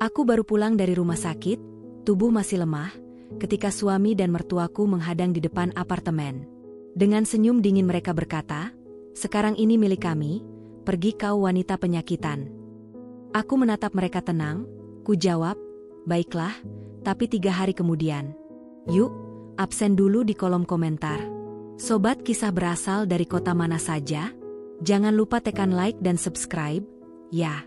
Aku baru pulang dari rumah sakit, tubuh masih lemah, ketika suami dan mertuaku menghadang di depan apartemen. Dengan senyum dingin mereka berkata, "Sekarang ini milik kami, pergi kau wanita penyakitan." Aku menatap mereka tenang, ku jawab, "Baiklah," tapi 3 hari kemudian. Yuk, absen dulu di kolom komentar. Sobat kisah berasal dari kota mana saja? Jangan lupa tekan like dan subscribe, ya.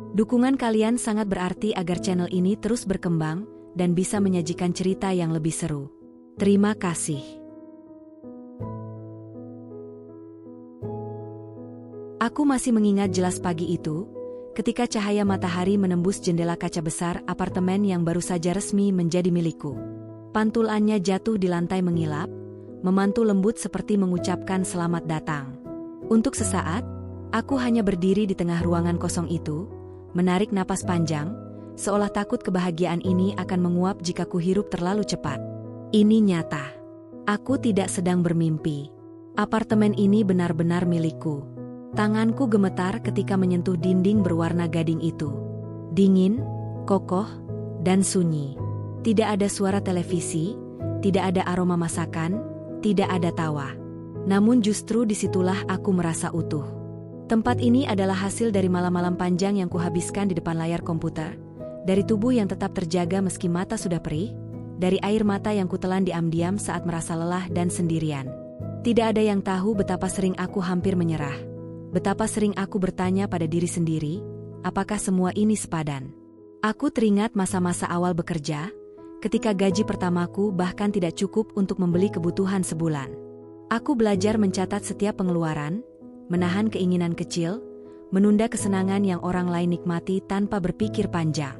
Dukungan kalian sangat berarti agar channel ini terus berkembang dan bisa menyajikan cerita yang lebih seru. Terima kasih. Aku masih mengingat jelas pagi itu, ketika cahaya matahari menembus jendela kaca besar apartemen yang baru saja resmi menjadi milikku. Pantulannya jatuh di lantai mengilap, memantul lembut seperti mengucapkan selamat datang. Untuk sesaat, aku hanya berdiri di tengah ruangan kosong itu, menarik napas panjang, seolah takut kebahagiaan ini akan menguap jika kuhirup terlalu cepat. Ini nyata. Aku tidak sedang bermimpi. Apartemen ini benar-benar milikku. Tanganku gemetar ketika menyentuh dinding berwarna gading itu. Dingin, kokoh, dan sunyi. Tidak ada suara televisi, tidak ada aroma masakan, tidak ada tawa. Namun justru disitulah aku merasa utuh. Tempat ini adalah hasil dari malam-malam panjang yang kuhabiskan di depan layar komputer, dari tubuh yang tetap terjaga meski mata sudah perih, dari air mata yang kutelan diam-diam saat merasa lelah dan sendirian. Tidak ada yang tahu betapa sering aku hampir menyerah. Betapa sering aku bertanya pada diri sendiri, apakah semua ini sepadan? Aku teringat masa-masa awal bekerja, ketika gaji pertamaku bahkan tidak cukup untuk membeli kebutuhan sebulan. Aku belajar mencatat setiap pengeluaran, menahan keinginan kecil, menunda kesenangan yang orang lain nikmati tanpa berpikir panjang.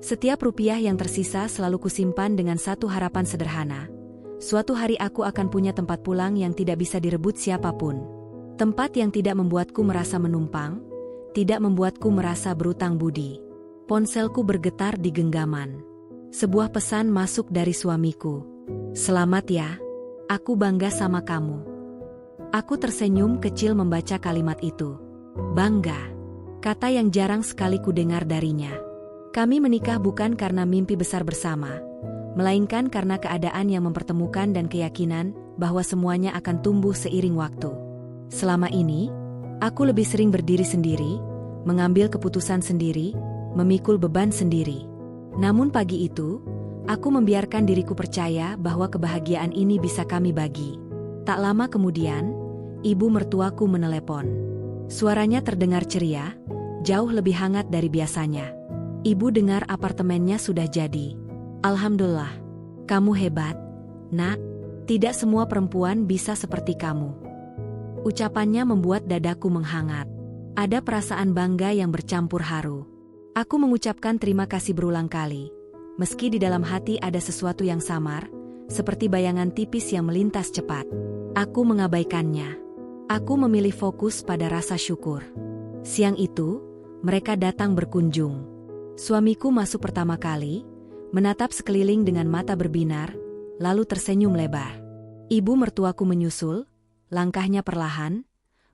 Setiap rupiah yang tersisa selalu kusimpan dengan satu harapan sederhana. Suatu hari aku akan punya tempat pulang yang tidak bisa direbut siapapun. Tempat yang tidak membuatku merasa menumpang, tidak membuatku merasa berutang budi. Ponselku bergetar di genggaman. Sebuah pesan masuk dari suamiku. "Selamat ya, aku bangga sama kamu." Aku tersenyum kecil membaca kalimat itu. Bangga. Kata yang jarang sekali kudengar darinya. Kami menikah bukan karena mimpi besar bersama, melainkan karena keadaan yang mempertemukan dan keyakinan bahwa semuanya akan tumbuh seiring waktu. Selama ini, aku lebih sering berdiri sendiri, mengambil keputusan sendiri, memikul beban sendiri. Namun pagi itu, aku membiarkan diriku percaya bahwa kebahagiaan ini bisa kami bagi. Tak lama kemudian, ibu mertuaku menelepon. Suaranya terdengar ceria, jauh lebih hangat dari biasanya. Ibu dengar apartemennya sudah jadi. "Alhamdulillah, kamu hebat, Nak. Tidak semua perempuan bisa seperti kamu." Ucapannya membuat dadaku menghangat. Ada perasaan bangga yang bercampur haru. Aku mengucapkan terima kasih berulang kali, meski di dalam hati ada sesuatu yang samar, seperti bayangan tipis yang melintas cepat. Aku mengabaikannya. Aku memilih fokus pada rasa syukur. Siang itu, mereka datang berkunjung. Suamiku masuk pertama kali, menatap sekeliling dengan mata berbinar, lalu tersenyum lebar. Ibu mertuaku menyusul, langkahnya perlahan,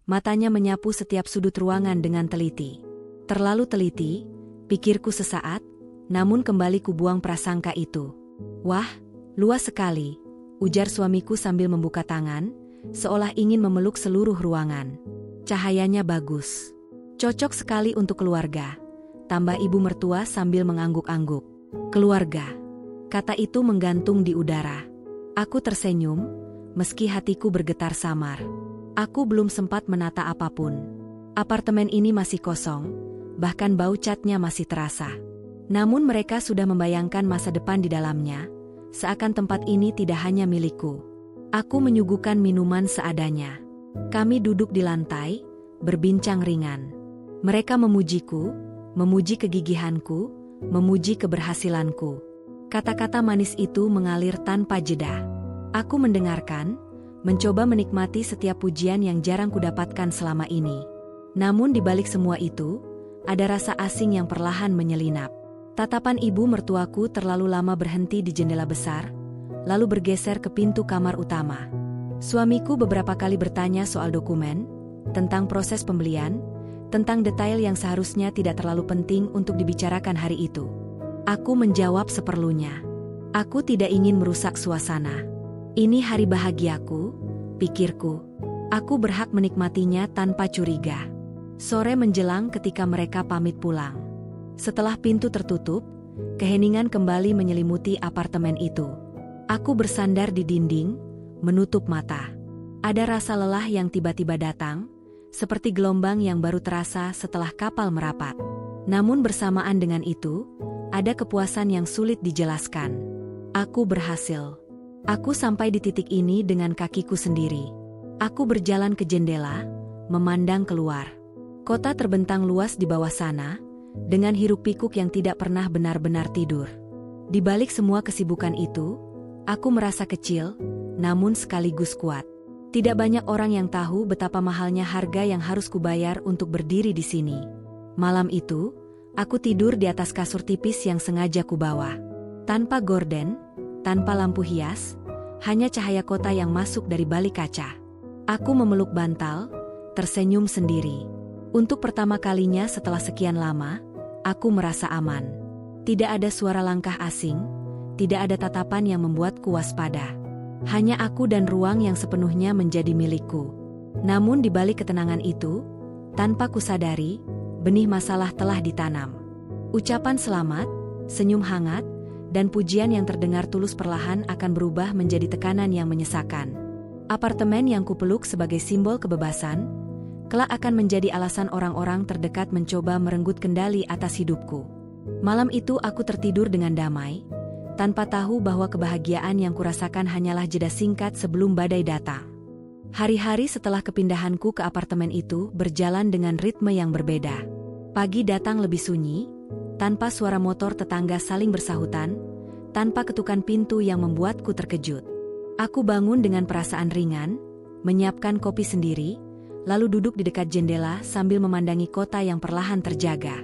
matanya menyapu setiap sudut ruangan dengan teliti. Terlalu teliti, pikirku sesaat, namun kembali kubuang prasangka itu. "Wah, luas sekali," ujar suamiku sambil membuka tangan, seolah ingin memeluk seluruh ruangan. "Cahayanya bagus. Cocok sekali untuk keluarga," tambah ibu mertua sambil mengangguk-angguk. "Keluarga," kata itu menggantung di udara. Aku tersenyum, meski hatiku bergetar samar. Aku belum sempat menata apapun. Apartemen ini masih kosong, bahkan bau catnya masih terasa. Namun mereka sudah membayangkan masa depan di dalamnya, seakan tempat ini tidak hanya milikku. Aku menyuguhkan minuman seadanya. Kami duduk di lantai, berbincang ringan. Mereka memujiku, memuji kegigihanku, memuji keberhasilanku. Kata-kata manis itu mengalir tanpa jeda. Aku mendengarkan, mencoba menikmati setiap pujian yang jarang kudapatkan selama ini. Namun di balik semua itu, ada rasa asing yang perlahan menyelinap. Tatapan ibu mertuaku terlalu lama berhenti di jendela besar, lalu bergeser ke pintu kamar utama. Suamiku beberapa kali bertanya soal dokumen, tentang proses pembelian, tentang detail yang seharusnya tidak terlalu penting untuk dibicarakan hari itu. Aku menjawab seperlunya. Aku tidak ingin merusak suasana. Ini hari bahagiaku, pikirku. Aku berhak menikmatinya tanpa curiga. Sore menjelang ketika mereka pamit pulang. Setelah pintu tertutup, keheningan kembali menyelimuti apartemen itu. Aku bersandar di dinding, menutup mata. Ada rasa lelah yang tiba-tiba datang, seperti gelombang yang baru terasa setelah kapal merapat. Namun bersamaan dengan itu, ada kepuasan yang sulit dijelaskan. Aku berhasil. Aku sampai di titik ini dengan kakiku sendiri. Aku berjalan ke jendela, memandang keluar. Kota terbentang luas di bawah sana, dengan hiruk-pikuk yang tidak pernah benar-benar tidur. Di balik semua kesibukan itu, aku merasa kecil, namun sekaligus kuat. Tidak banyak orang yang tahu betapa mahalnya harga yang harus kubayar untuk berdiri di sini. Malam itu, aku tidur di atas kasur tipis yang sengaja kubawa. Tanpa gorden, tanpa lampu hias, hanya cahaya kota yang masuk dari balik kaca. Aku memeluk bantal, tersenyum sendiri. Untuk pertama kalinya setelah sekian lama, aku merasa aman. Tidak ada suara langkah asing, tidak ada tatapan yang membuatku waspada. Hanya aku dan ruang yang sepenuhnya menjadi milikku. Namun di balik ketenangan itu, tanpa kusadari, benih masalah telah ditanam. Ucapan selamat, senyum hangat, dan pujian yang terdengar tulus perlahan akan berubah menjadi tekanan yang menyesakan. Apartemen yang kupeluk sebagai simbol kebebasan, kelak akan menjadi alasan orang-orang terdekat mencoba merenggut kendali atas hidupku. Malam itu aku tertidur dengan damai, tanpa tahu bahwa kebahagiaan yang kurasakan hanyalah jeda singkat sebelum badai datang. Hari-hari setelah kepindahanku ke apartemen itu berjalan dengan ritme yang berbeda. Pagi datang lebih sunyi, tanpa suara motor tetangga saling bersahutan, tanpa ketukan pintu yang membuatku terkejut. Aku bangun dengan perasaan ringan, menyiapkan kopi sendiri, lalu duduk di dekat jendela sambil memandangi kota yang perlahan terjaga.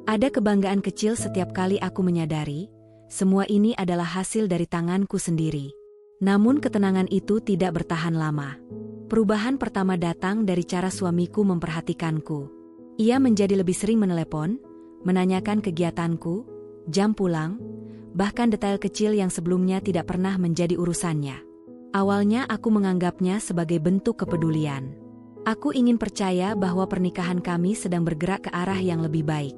Ada kebanggaan kecil setiap kali aku menyadari, semua ini adalah hasil dari tanganku sendiri. Namun ketenangan itu tidak bertahan lama. Perubahan pertama datang dari cara suamiku memperhatikanku. Ia menjadi lebih sering menelepon, menanyakan kegiatanku, jam pulang, bahkan detail kecil yang sebelumnya tidak pernah menjadi urusannya. Awalnya aku menganggapnya sebagai bentuk kepedulian. Aku ingin percaya bahwa pernikahan kami sedang bergerak ke arah yang lebih baik.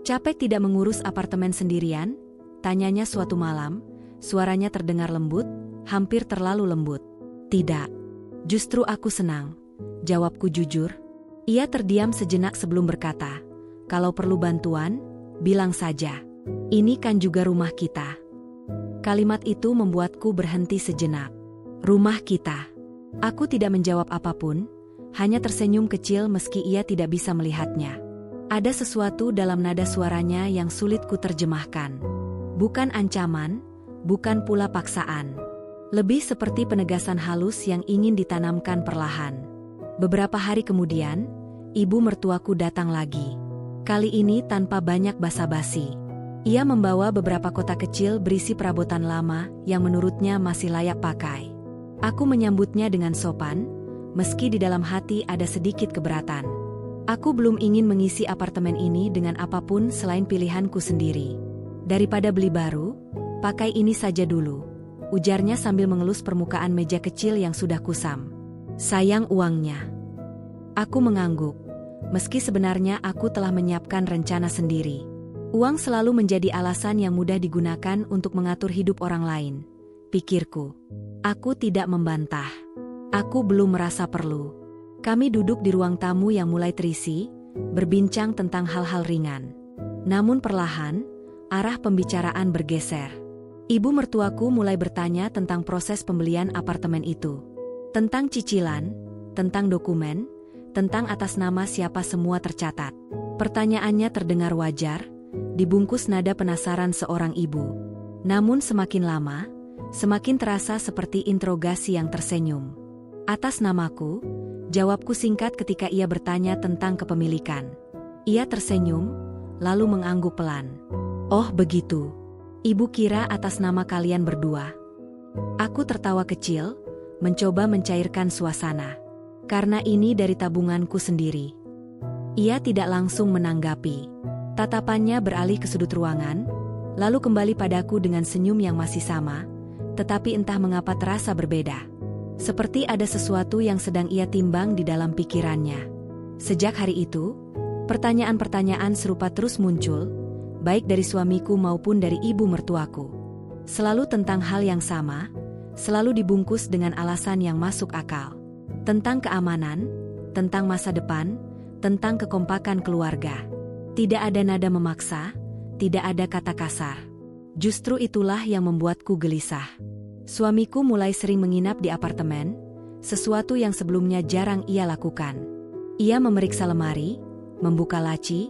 Capek tidak mengurus apartemen sendirian? Tanyanya suatu malam, suaranya terdengar lembut, hampir terlalu lembut. Tidak. Justru aku senang. Jawabku jujur. Ia terdiam sejenak sebelum berkata, kalau perlu bantuan, bilang saja. Ini kan juga rumah kita. Kalimat itu membuatku berhenti sejenak. Rumah kita. Aku tidak menjawab apapun, hanya tersenyum kecil meski ia tidak bisa melihatnya. Ada sesuatu dalam nada suaranya yang sulit ku terjemahkan. Bukan ancaman, bukan pula paksaan. Lebih seperti penegasan halus yang ingin ditanamkan perlahan. Beberapa hari kemudian, ibu mertuaku datang lagi. Kali ini tanpa banyak basa-basi. Ia membawa beberapa kotak kecil berisi perabotan lama yang menurutnya masih layak pakai. Aku menyambutnya dengan sopan, meski di dalam hati ada sedikit keberatan. Aku belum ingin mengisi apartemen ini dengan apapun selain pilihanku sendiri. Daripada beli baru, pakai ini saja dulu, ujarnya sambil mengelus permukaan meja kecil yang sudah kusam. Sayang uangnya. Aku mengangguk, meski sebenarnya aku telah menyiapkan rencana sendiri. Uang selalu menjadi alasan yang mudah digunakan untuk mengatur hidup orang lain, pikirku. Aku tidak membantah. Aku belum merasa perlu. Kami duduk di ruang tamu yang mulai terisi, berbincang tentang hal-hal ringan. Namun perlahan, arah pembicaraan bergeser. Ibu mertuaku mulai bertanya tentang proses pembelian apartemen itu. Tentang cicilan, tentang dokumen, tentang atas nama siapa semua tercatat. Pertanyaannya terdengar wajar, dibungkus nada penasaran seorang ibu. Namun semakin lama, semakin terasa seperti interogasi yang tersenyum. Atas namaku, jawabku singkat ketika ia bertanya tentang kepemilikan. Ia tersenyum, lalu mengangguk pelan. Oh begitu. Ibu kira atas nama kalian berdua. Aku tertawa kecil, mencoba mencairkan suasana. Karena ini dari tabunganku sendiri. Ia tidak langsung menanggapi. Tatapannya beralih ke sudut ruangan, Lalu kembali padaku dengan senyum yang masih sama, tetapi entah mengapa terasa berbeda. Seperti ada sesuatu yang sedang ia timbang di dalam pikirannya. Sejak hari itu, pertanyaan-pertanyaan serupa terus muncul, baik dari suamiku maupun dari ibu mertuaku. Selalu tentang hal yang sama, selalu dibungkus dengan alasan yang masuk akal. Tentang keamanan, tentang masa depan, tentang kekompakan keluarga. Tidak ada nada memaksa, tidak ada kata kasar. Justru itulah yang membuatku gelisah. Suamiku mulai sering menginap di apartemen, sesuatu yang sebelumnya jarang ia lakukan. Ia memeriksa lemari, membuka laci,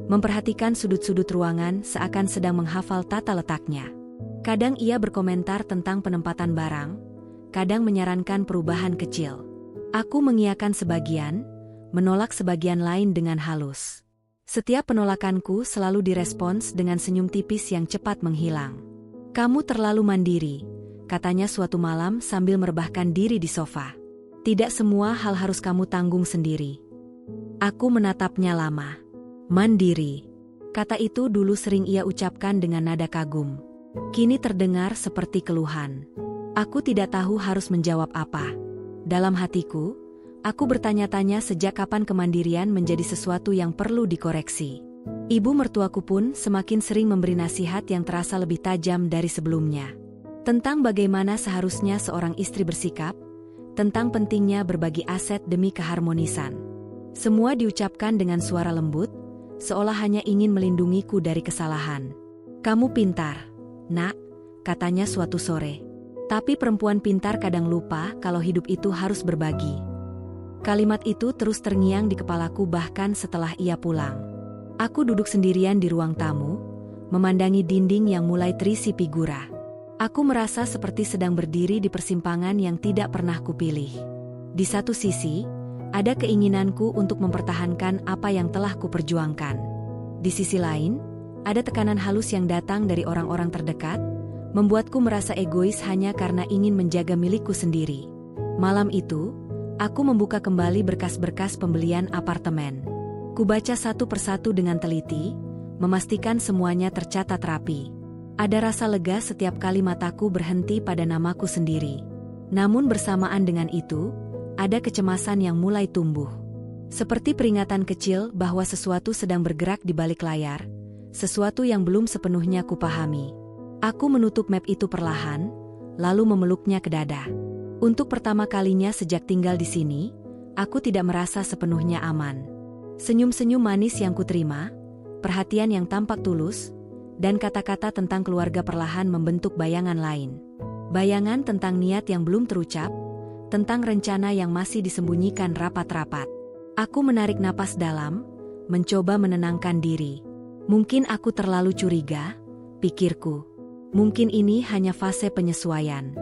memperhatikan sudut-sudut ruangan seakan sedang menghafal tata letaknya. Kadang ia berkomentar tentang penempatan barang, kadang menyarankan perubahan kecil. Aku mengiyakan sebagian, menolak sebagian lain dengan halus. Setiap penolakanku selalu direspons dengan senyum tipis yang cepat menghilang. "Kamu terlalu mandiri," katanya suatu malam sambil merebahkan diri di sofa. "Tidak semua hal harus kamu tanggung sendiri." Aku menatapnya lama. "Mandiri." Kata itu dulu sering ia ucapkan dengan nada kagum. Kini terdengar seperti keluhan. Aku tidak tahu harus menjawab apa. Dalam hatiku, aku bertanya-tanya sejak kapan kemandirian menjadi sesuatu yang perlu dikoreksi. Ibu mertuaku pun semakin sering memberi nasihat yang terasa lebih tajam dari sebelumnya. Tentang bagaimana seharusnya seorang istri bersikap, tentang pentingnya berbagi aset demi keharmonisan. Semua diucapkan dengan suara lembut, seolah hanya ingin melindungiku dari kesalahan. "Kamu pintar, Nak," katanya suatu sore. "Tapi perempuan pintar kadang lupa kalau hidup itu harus berbagi." Kalimat itu terus terngiang di kepalaku bahkan setelah ia pulang. Aku duduk sendirian di ruang tamu, memandangi dinding yang mulai terisi figura. Aku merasa seperti sedang berdiri di persimpangan yang tidak pernah kupilih. Di satu sisi, ada keinginanku untuk mempertahankan apa yang telah kuperjuangkan. Di sisi lain, ada tekanan halus yang datang dari orang-orang terdekat, membuatku merasa egois hanya karena ingin menjaga milikku sendiri. Malam itu, aku membuka kembali berkas-berkas pembelian apartemen. Kubaca satu persatu dengan teliti, memastikan semuanya tercatat rapi. Ada rasa lega setiap kali mataku berhenti pada namaku sendiri. Namun bersamaan dengan itu, ada kecemasan yang mulai tumbuh. Seperti peringatan kecil bahwa sesuatu sedang bergerak di balik layar, sesuatu yang belum sepenuhnya kupahami. Aku menutup map itu perlahan, lalu memeluknya ke dada. Untuk pertama kalinya sejak tinggal di sini, aku tidak merasa sepenuhnya aman. Senyum-senyum manis yang kuterima, perhatian yang tampak tulus, dan kata-kata tentang keluarga perlahan membentuk bayangan lain. Bayangan tentang niat yang belum terucap, tentang rencana yang masih disembunyikan rapat-rapat. Aku menarik napas dalam, mencoba menenangkan diri. Mungkin aku terlalu curiga, pikirku. Mungkin ini hanya fase penyesuaian.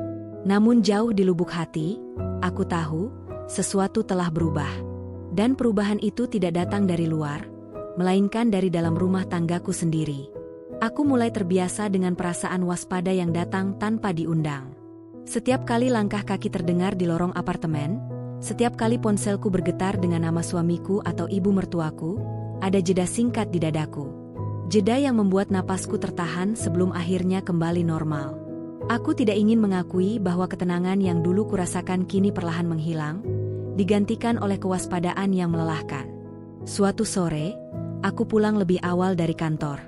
Namun jauh di lubuk hati, aku tahu, sesuatu telah berubah. Dan perubahan itu tidak datang dari luar, melainkan dari dalam rumah tanggaku sendiri. Aku mulai terbiasa dengan perasaan waspada yang datang tanpa diundang. Setiap kali langkah kaki terdengar di lorong apartemen, setiap kali ponselku bergetar dengan nama suamiku atau ibu mertuaku, ada jeda singkat di dadaku. Jeda yang membuat napasku tertahan sebelum akhirnya kembali normal. Aku tidak ingin mengakui bahwa ketenangan yang dulu kurasakan kini perlahan menghilang, digantikan oleh kewaspadaan yang melelahkan. Suatu sore, aku pulang lebih awal dari kantor.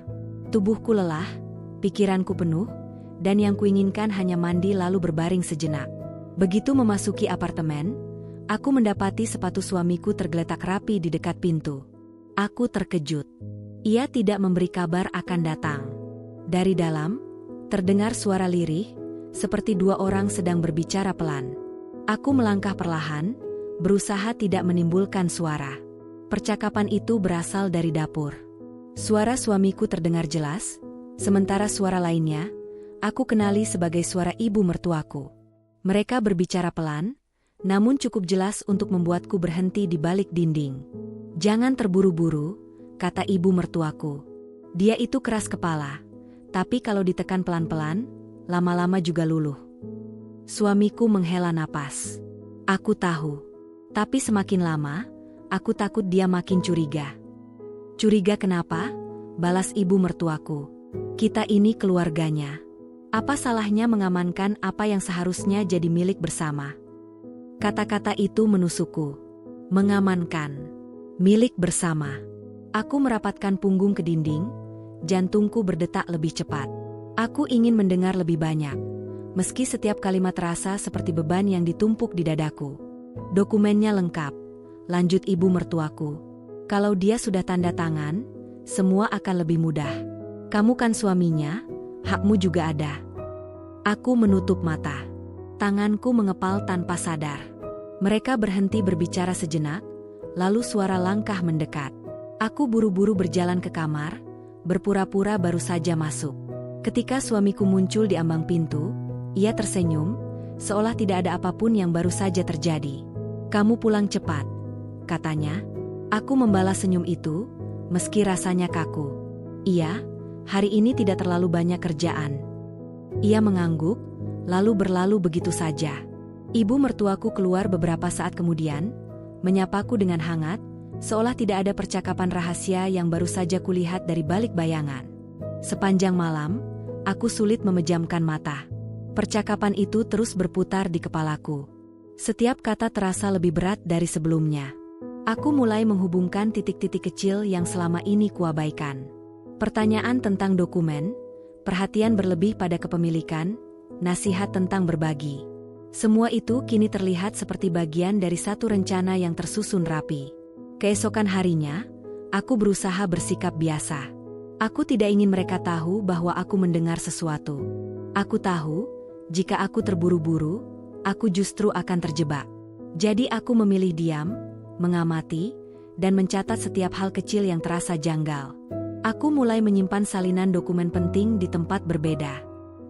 Tubuhku lelah, pikiranku penuh, dan yang kuinginkan hanya mandi lalu berbaring sejenak. Begitu memasuki apartemen, aku mendapati sepatu suamiku tergeletak rapi di dekat pintu. Aku terkejut. Ia tidak memberi kabar akan datang. Dari dalam, terdengar suara lirih, seperti dua orang sedang berbicara pelan. Aku melangkah perlahan, berusaha tidak menimbulkan suara. Percakapan itu berasal dari dapur. Suara suamiku terdengar jelas, sementara suara lainnya, aku kenali sebagai suara ibu mertuaku. Mereka berbicara pelan, namun cukup jelas untuk membuatku berhenti di balik dinding. "Jangan terburu-buru," kata ibu mertuaku. Dia itu keras kepala, tapi kalau ditekan pelan-pelan, lama-lama juga luluh. Suamiku menghela napas. Aku tahu. Tapi semakin lama, aku takut dia makin curiga. "Curiga kenapa?" balas ibu mertuaku. Kita ini keluarganya. Apa salahnya mengamankan apa yang seharusnya jadi milik bersama? Kata-kata itu menusukku. Mengamankan. Milik bersama. Aku merapatkan punggung ke dinding, jantungku berdetak lebih cepat. Aku ingin mendengar lebih banyak, meski setiap kalimat terasa seperti beban yang ditumpuk di dadaku. Dokumennya lengkap, lanjut ibu mertuaku. Kalau dia sudah tanda tangan, semua akan lebih mudah. Kamu kan suaminya, hakmu juga ada. Aku menutup mata. Tanganku mengepal tanpa sadar. Mereka berhenti berbicara sejenak, lalu suara langkah mendekat. Aku buru-buru berjalan ke kamar, berpura-pura baru saja masuk. Ketika suamiku muncul di ambang pintu, ia tersenyum, seolah tidak ada apapun yang baru saja terjadi. Kamu pulang cepat, katanya. Aku membalas senyum itu, meski rasanya kaku. Iya, hari ini tidak terlalu banyak kerjaan. Ia mengangguk, lalu berlalu begitu saja. Ibu mertuaku keluar beberapa saat kemudian, menyapaku dengan hangat, seolah tidak ada percakapan rahasia yang baru saja kulihat dari balik bayangan. Sepanjang malam, aku sulit memejamkan mata. Percakapan itu terus berputar di kepalaku. Setiap kata terasa lebih berat dari sebelumnya. Aku mulai menghubungkan titik-titik kecil yang selama ini kuabaikan. Pertanyaan tentang dokumen, perhatian berlebih pada kepemilikan, nasihat tentang berbagi. Semua itu kini terlihat seperti bagian dari satu rencana yang tersusun rapi. Keesokan harinya, aku berusaha bersikap biasa. Aku tidak ingin mereka tahu bahwa aku mendengar sesuatu. Aku tahu, jika aku terburu-buru, aku justru akan terjebak. Jadi aku memilih diam, mengamati, dan mencatat setiap hal kecil yang terasa janggal. Aku mulai menyimpan salinan dokumen penting di tempat berbeda.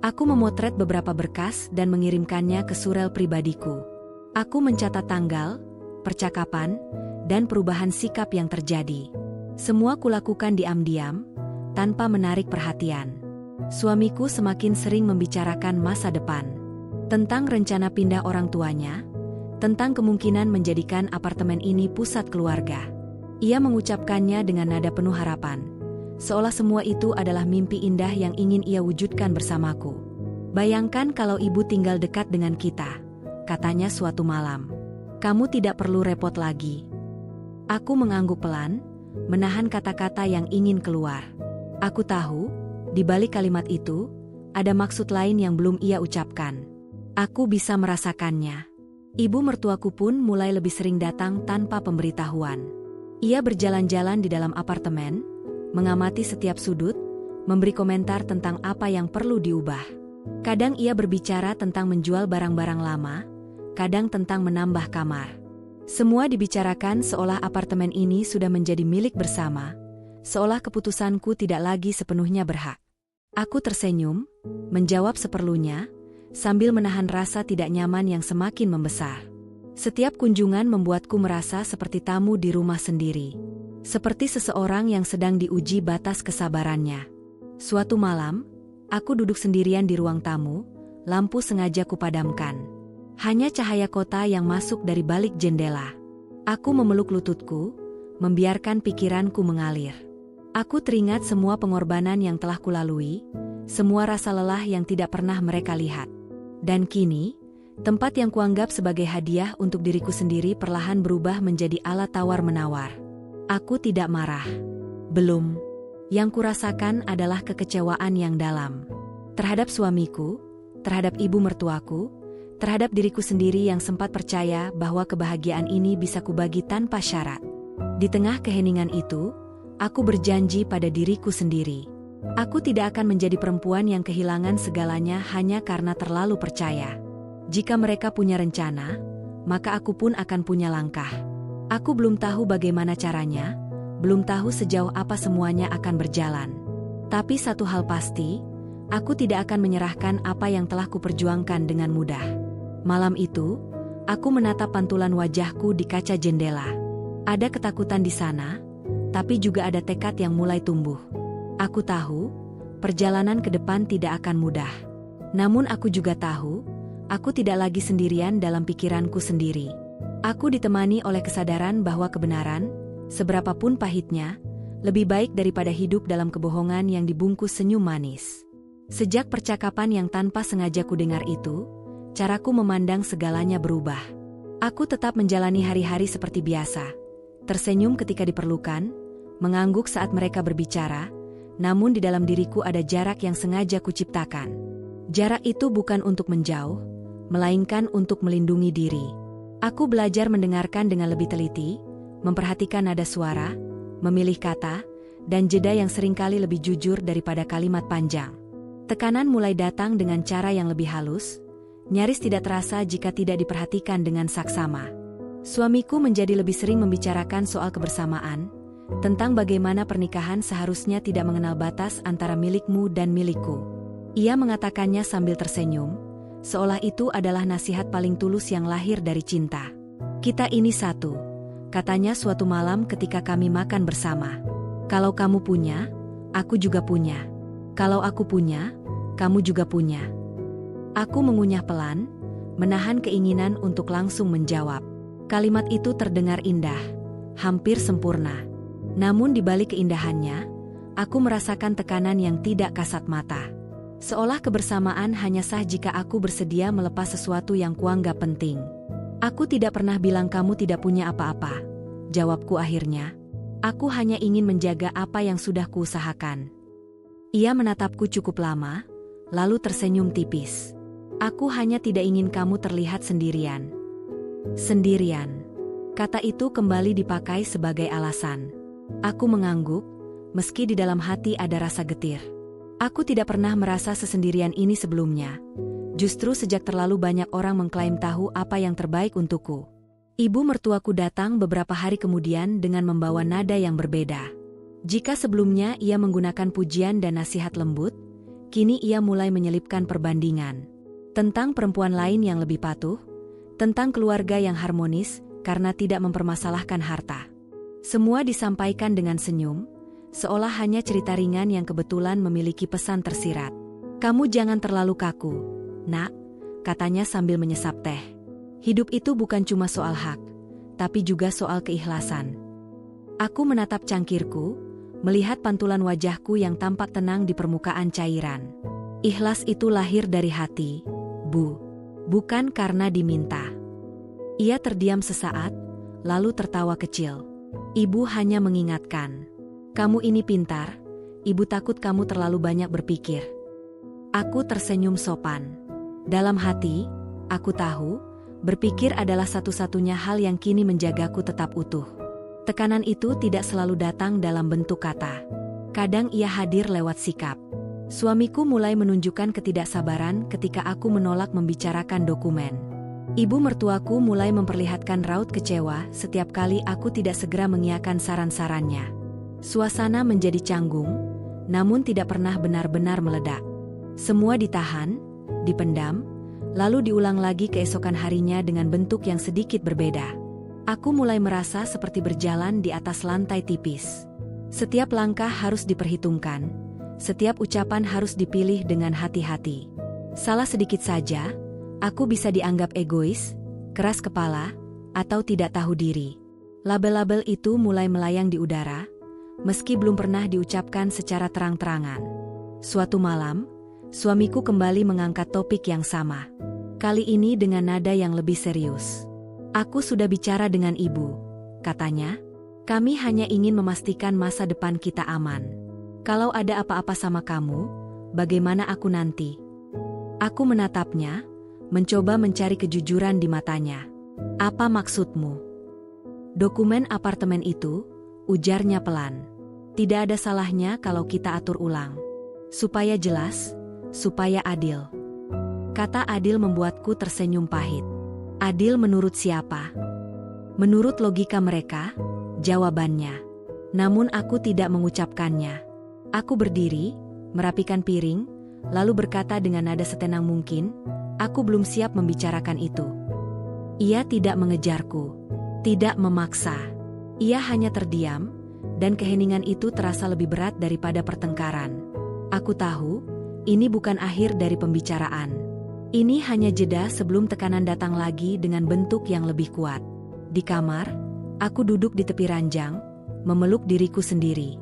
Aku memotret beberapa berkas dan mengirimkannya ke surel pribadiku. Aku mencatat tanggal, percakapan, dan perubahan sikap yang terjadi. Semua kulakukan diam-diam, tanpa menarik perhatian. Suamiku semakin sering membicarakan masa depan. Tentang rencana pindah orang tuanya, tentang kemungkinan menjadikan apartemen ini pusat keluarga. Ia mengucapkannya dengan nada penuh harapan, seolah semua itu adalah mimpi indah yang ingin ia wujudkan bersamaku. Bayangkan kalau ibu tinggal dekat dengan kita, katanya suatu malam. Kamu tidak perlu repot lagi. Aku mengangguk pelan, menahan kata-kata yang ingin keluar. Aku tahu, di balik kalimat itu, ada maksud lain yang belum ia ucapkan. Aku bisa merasakannya. Ibu mertuaku pun mulai lebih sering datang tanpa pemberitahuan. Ia berjalan-jalan di dalam apartemen, mengamati setiap sudut, memberi komentar tentang apa yang perlu diubah. Kadang ia berbicara tentang menjual barang-barang lama, kadang tentang menambah kamar. Semua dibicarakan seolah apartemen ini sudah menjadi milik bersama, seolah keputusanku tidak lagi sepenuhnya berhak. Aku tersenyum, menjawab seperlunya, sambil menahan rasa tidak nyaman yang semakin membesar. Setiap kunjungan membuatku merasa seperti tamu di rumah sendiri. Seperti seseorang yang sedang diuji batas kesabarannya. Suatu malam, aku duduk sendirian di ruang tamu, lampu sengaja kupadamkan. Hanya cahaya kota yang masuk dari balik jendela. Aku memeluk lututku, membiarkan pikiranku mengalir. Aku teringat semua pengorbanan yang telah kulalui, semua rasa lelah yang tidak pernah mereka lihat. Dan kini, tempat yang kuanggap sebagai hadiah untuk diriku sendiri perlahan berubah menjadi alat tawar-menawar. Aku tidak marah. Belum. Yang kurasakan adalah kekecewaan yang dalam. Terhadap suamiku, terhadap ibu mertuaku, terhadap diriku sendiri yang sempat percaya bahwa kebahagiaan ini bisa kubagi tanpa syarat. Di tengah keheningan itu, aku berjanji pada diriku sendiri. Aku tidak akan menjadi perempuan yang kehilangan segalanya hanya karena terlalu percaya. Jika mereka punya rencana, maka aku pun akan punya langkah. Aku belum tahu bagaimana caranya, belum tahu sejauh apa semuanya akan berjalan. Tapi satu hal pasti, aku tidak akan menyerahkan apa yang telah kuperjuangkan dengan mudah. Malam itu, aku menatap pantulan wajahku di kaca jendela. Ada ketakutan di sana, tapi juga ada tekad yang mulai tumbuh. Aku tahu, perjalanan ke depan tidak akan mudah. Namun aku juga tahu, aku tidak lagi sendirian dalam pikiranku sendiri. Aku ditemani oleh kesadaran bahwa kebenaran, seberapapun pahitnya, Lebih baik daripada hidup dalam kebohongan yang dibungkus senyum manis. Sejak percakapan yang tanpa sengaja kudengar itu, caraku memandang segalanya berubah. Aku tetap menjalani hari-hari seperti biasa. Tersenyum ketika diperlukan, mengangguk saat mereka berbicara, namun di dalam diriku ada jarak yang sengaja kuciptakan. Jarak itu bukan untuk menjauh, melainkan untuk melindungi diri. Aku belajar mendengarkan dengan lebih teliti, memperhatikan nada suara, memilih kata, dan jeda yang seringkali lebih jujur daripada kalimat panjang. Tekanan mulai datang dengan cara yang lebih halus, nyaris tidak terasa jika tidak diperhatikan dengan saksama. Suamiku menjadi lebih sering membicarakan soal kebersamaan, tentang bagaimana pernikahan seharusnya tidak mengenal batas antara milikmu dan milikku. Ia mengatakannya sambil tersenyum, seolah itu adalah nasihat paling tulus yang lahir dari cinta. Kita ini satu, katanya suatu malam ketika kami makan bersama. Kalau kamu punya, aku juga punya. Kalau aku punya, kamu juga punya. Aku mengunyah pelan, menahan keinginan untuk langsung menjawab. Kalimat itu terdengar indah, hampir sempurna. Namun di balik keindahannya, aku merasakan tekanan yang tidak kasat mata. Seolah kebersamaan hanya sah jika aku bersedia melepas sesuatu yang kuanggap penting. Aku tidak pernah bilang kamu tidak punya apa-apa, jawabku akhirnya. Aku hanya ingin menjaga apa yang sudah kuusahakan. Ia menatapku cukup lama, lalu tersenyum tipis. Aku hanya tidak ingin kamu terlihat sendirian. Sendirian. Kata itu kembali dipakai sebagai alasan. Aku mengangguk, meski di dalam hati ada rasa getir. Aku tidak pernah merasa sesendirian ini sebelumnya. Justru sejak terlalu banyak orang mengklaim tahu apa yang terbaik untukku. Ibu mertuaku datang beberapa hari kemudian dengan membawa nada yang berbeda. Jika sebelumnya ia menggunakan pujian dan nasihat lembut, kini ia mulai menyelipkan perbandingan. Tentang perempuan lain yang lebih patuh, tentang keluarga yang harmonis karena tidak mempermasalahkan harta. Semua disampaikan dengan senyum, seolah hanya cerita ringan yang kebetulan memiliki pesan tersirat. Kamu jangan terlalu kaku, nak, katanya sambil menyesap teh. Hidup itu bukan cuma soal hak, tapi juga soal keikhlasan. Aku menatap cangkirku, melihat pantulan wajahku yang tampak tenang di permukaan cairan. Ikhlas itu lahir dari hati, Bu. Bukan karena diminta. Ia terdiam sesaat, lalu tertawa kecil. Ibu hanya mengingatkan. Kamu ini pintar, ibu takut kamu terlalu banyak berpikir. Aku tersenyum sopan. Dalam hati, aku tahu, berpikir adalah satu-satunya hal yang kini menjagaku tetap utuh. Tekanan itu tidak selalu datang dalam bentuk kata. Kadang ia hadir lewat sikap. Suamiku mulai menunjukkan ketidaksabaran ketika aku menolak membicarakan dokumen. Ibu mertuaku mulai memperlihatkan raut kecewa setiap kali aku tidak segera mengiyakan saran-sarannya. Suasana menjadi canggung, namun tidak pernah benar-benar meledak. Semua ditahan, dipendam, lalu diulang lagi keesokan harinya dengan bentuk yang sedikit berbeda. Aku mulai merasa seperti berjalan di atas lantai tipis. Setiap langkah harus diperhitungkan, setiap ucapan harus dipilih dengan hati-hati. Salah sedikit saja, aku bisa dianggap egois, keras kepala, atau tidak tahu diri. Label-label itu mulai melayang di udara, meski belum pernah diucapkan secara terang-terangan. Suatu malam, suamiku kembali mengangkat topik yang sama. Kali ini dengan nada yang lebih serius. Aku sudah bicara dengan ibu, katanya. Kami hanya ingin memastikan masa depan kita aman. Kalau ada apa-apa sama kamu, bagaimana aku nanti? Aku menatapnya, mencoba mencari kejujuran di matanya. Apa maksudmu? Dokumen apartemen itu, ujarnya pelan. Tidak ada salahnya kalau kita atur ulang. Supaya jelas, supaya adil. Kata adil membuatku tersenyum pahit. Adil menurut siapa? Menurut logika mereka, jawabannya. Namun aku tidak mengucapkannya. Aku berdiri, merapikan piring, lalu berkata dengan nada setenang mungkin, aku belum siap membicarakan itu. Ia tidak mengejarku. Tidak memaksa. Ia hanya terdiam, dan keheningan itu terasa lebih berat daripada pertengkaran. Aku tahu, ini bukan akhir dari pembicaraan. Ini hanya jeda sebelum tekanan datang lagi dengan bentuk yang lebih kuat. Di kamar, aku duduk di tepi ranjang, memeluk diriku sendiri.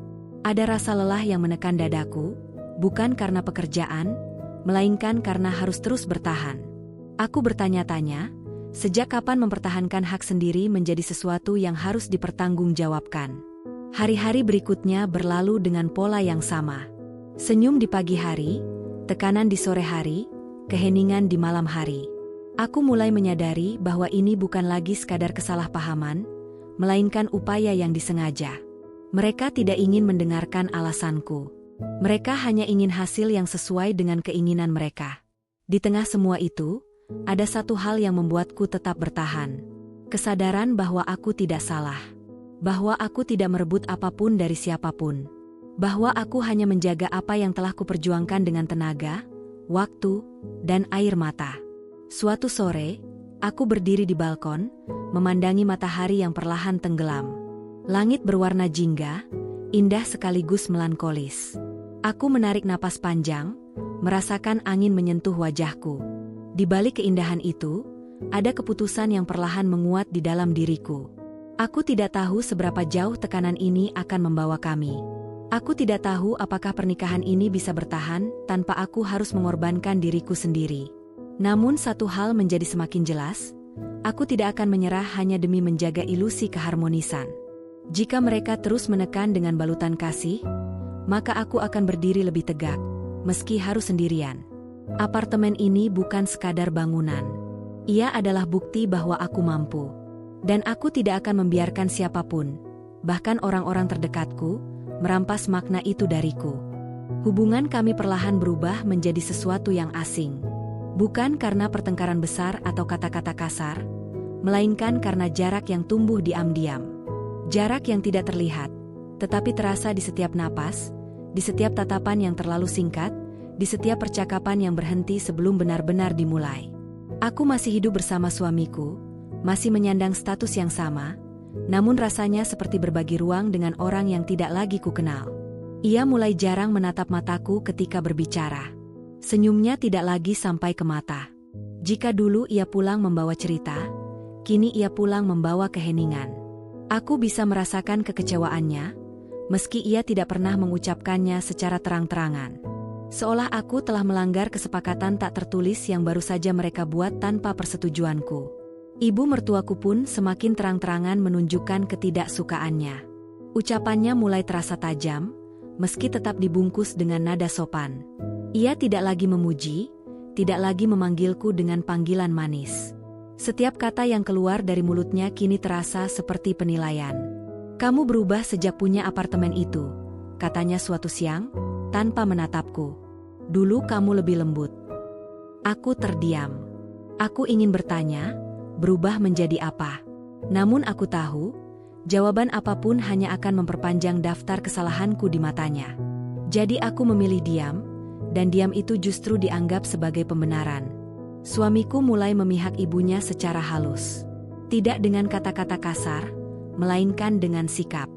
Ada rasa lelah yang menekan dadaku, bukan karena pekerjaan, melainkan karena harus terus bertahan. Aku bertanya-tanya, sejak kapan mempertahankan hak sendiri menjadi sesuatu yang harus dipertanggungjawabkan? Hari-hari berikutnya berlalu dengan pola yang sama. Senyum di pagi hari, tekanan di sore hari, keheningan di malam hari. Aku mulai menyadari bahwa ini bukan lagi sekadar kesalahpahaman, melainkan upaya yang disengaja. Mereka tidak ingin mendengarkan alasanku. Mereka hanya ingin hasil yang sesuai dengan keinginan mereka. Di tengah semua itu, ada satu hal yang membuatku tetap bertahan. Kesadaran bahwa aku tidak salah. Bahwa aku tidak merebut apapun dari siapapun. Bahwa aku hanya menjaga apa yang telah kuperjuangkan dengan tenaga, waktu, dan air mata. Suatu sore, aku berdiri di balkon, memandangi matahari yang perlahan tenggelam. Langit berwarna jingga, indah sekaligus melankolis. Aku menarik napas panjang, merasakan angin menyentuh wajahku. Di balik keindahan itu, ada keputusan yang perlahan menguat di dalam diriku. Aku tidak tahu seberapa jauh tekanan ini akan membawa kami. Aku tidak tahu apakah pernikahan ini bisa bertahan tanpa aku harus mengorbankan diriku sendiri. Namun satu hal menjadi semakin jelas, aku tidak akan menyerah hanya demi menjaga ilusi keharmonisan. Jika mereka terus menekan dengan balutan kasih, maka aku akan berdiri lebih tegak, meski harus sendirian. Apartemen ini bukan sekadar bangunan. Ia adalah bukti bahwa aku mampu. Dan aku tidak akan membiarkan siapapun, bahkan orang-orang terdekatku, merampas makna itu dariku. Hubungan kami perlahan berubah menjadi sesuatu yang asing. Bukan karena pertengkaran besar atau kata-kata kasar, melainkan karena jarak yang tumbuh diam-diam. Jarak yang tidak terlihat, tetapi terasa di setiap napas, di setiap tatapan yang terlalu singkat, di setiap percakapan yang berhenti sebelum benar-benar dimulai. Aku masih hidup bersama suamiku, masih menyandang status yang sama, namun rasanya seperti berbagi ruang dengan orang yang tidak lagi kukenal. Ia mulai jarang menatap mataku ketika berbicara. Senyumnya tidak lagi sampai ke mata. Jika dulu ia pulang membawa cerita, kini ia pulang membawa keheningan. Aku bisa merasakan kekecewaannya, meski ia tidak pernah mengucapkannya secara terang-terangan. Seolah aku telah melanggar kesepakatan tak tertulis yang baru saja mereka buat tanpa persetujuanku. Ibu mertuaku pun semakin terang-terangan menunjukkan ketidaksukaannya. Ucapannya mulai terasa tajam, meski tetap dibungkus dengan nada sopan. Ia tidak lagi memuji, tidak lagi memanggilku dengan panggilan manis. Setiap kata yang keluar dari mulutnya kini terasa seperti penilaian. "Kamu berubah sejak punya apartemen itu," katanya suatu siang, tanpa menatapku. "Dulu kamu lebih lembut." Aku terdiam. Aku ingin bertanya, berubah menjadi apa? Namun aku tahu, jawaban apapun hanya akan memperpanjang daftar kesalahanku di matanya. Jadi aku memilih diam, dan diam itu justru dianggap sebagai pembenaran. Suamiku mulai memihak ibunya secara halus. Tidak dengan kata-kata kasar, melainkan dengan sikap.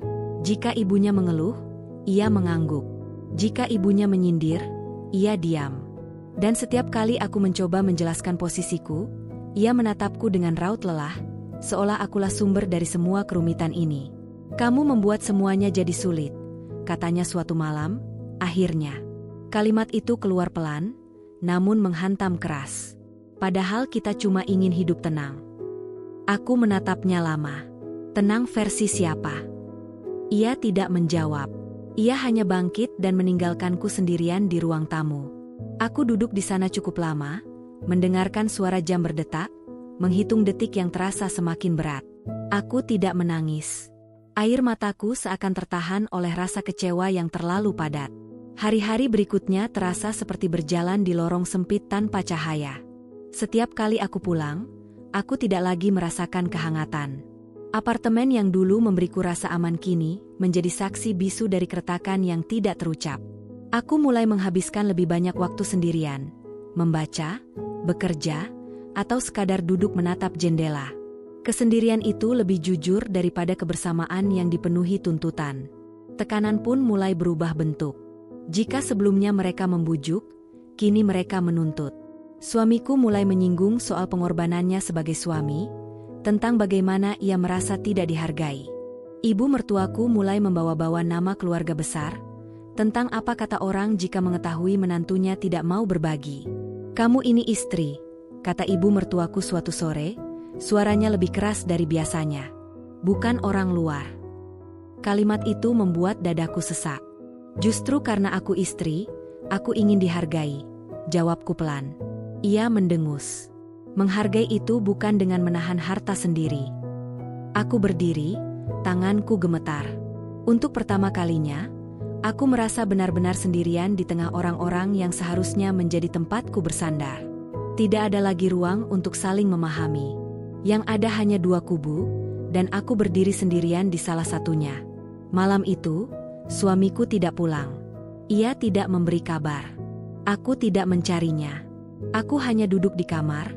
Jika ibunya mengeluh, ia mengangguk. Jika ibunya menyindir, ia diam. Dan setiap kali aku mencoba menjelaskan posisiku, ia menatapku dengan raut lelah, seolah akulah sumber dari semua kerumitan ini. "Kamu membuat semuanya jadi sulit," katanya suatu malam, akhirnya. Kalimat itu keluar pelan, namun menghantam keras. Padahal kita cuma ingin hidup tenang. Aku menatapnya lama. Tenang versi siapa? Ia tidak menjawab. Ia hanya bangkit dan meninggalkanku sendirian di ruang tamu. Aku duduk di sana cukup lama, mendengarkan suara jam berdetak, menghitung detik yang terasa semakin berat. Aku tidak menangis. Air mataku seakan tertahan oleh rasa kecewa yang terlalu padat. Hari-hari berikutnya terasa seperti berjalan di lorong sempit tanpa cahaya. Setiap kali aku pulang, aku tidak lagi merasakan kehangatan. Apartemen yang dulu memberiku rasa aman kini menjadi saksi bisu dari keretakan yang tidak terucap. Aku mulai menghabiskan lebih banyak waktu sendirian, membaca, bekerja, atau sekadar duduk menatap jendela. Kesendirian itu lebih jujur daripada kebersamaan yang dipenuhi tuntutan. Tekanan pun mulai berubah bentuk. Jika sebelumnya mereka membujuk, kini mereka menuntut. Suamiku mulai menyinggung soal pengorbanannya sebagai suami, tentang bagaimana ia merasa tidak dihargai. Ibu mertuaku mulai membawa-bawa nama keluarga besar, tentang apa kata orang jika mengetahui menantunya tidak mau berbagi. "Kamu ini istri," kata ibu mertuaku suatu sore, suaranya lebih keras dari biasanya. "Bukan orang luar." Kalimat itu membuat dadaku sesak. "Justru karena aku istri, aku ingin dihargai," jawabku pelan. Ia mendengus. "Menghargai itu bukan dengan menahan harta sendiri." Aku berdiri, tanganku gemetar. Untuk pertama kalinya, aku merasa benar-benar sendirian di tengah orang-orang yang seharusnya menjadi tempatku bersandar. Tidak ada lagi ruang untuk saling memahami. Yang ada hanya dua kubu, dan aku berdiri sendirian di salah satunya. Malam itu, suamiku tidak pulang. Ia tidak memberi kabar. Aku tidak mencarinya. Aku hanya duduk di kamar,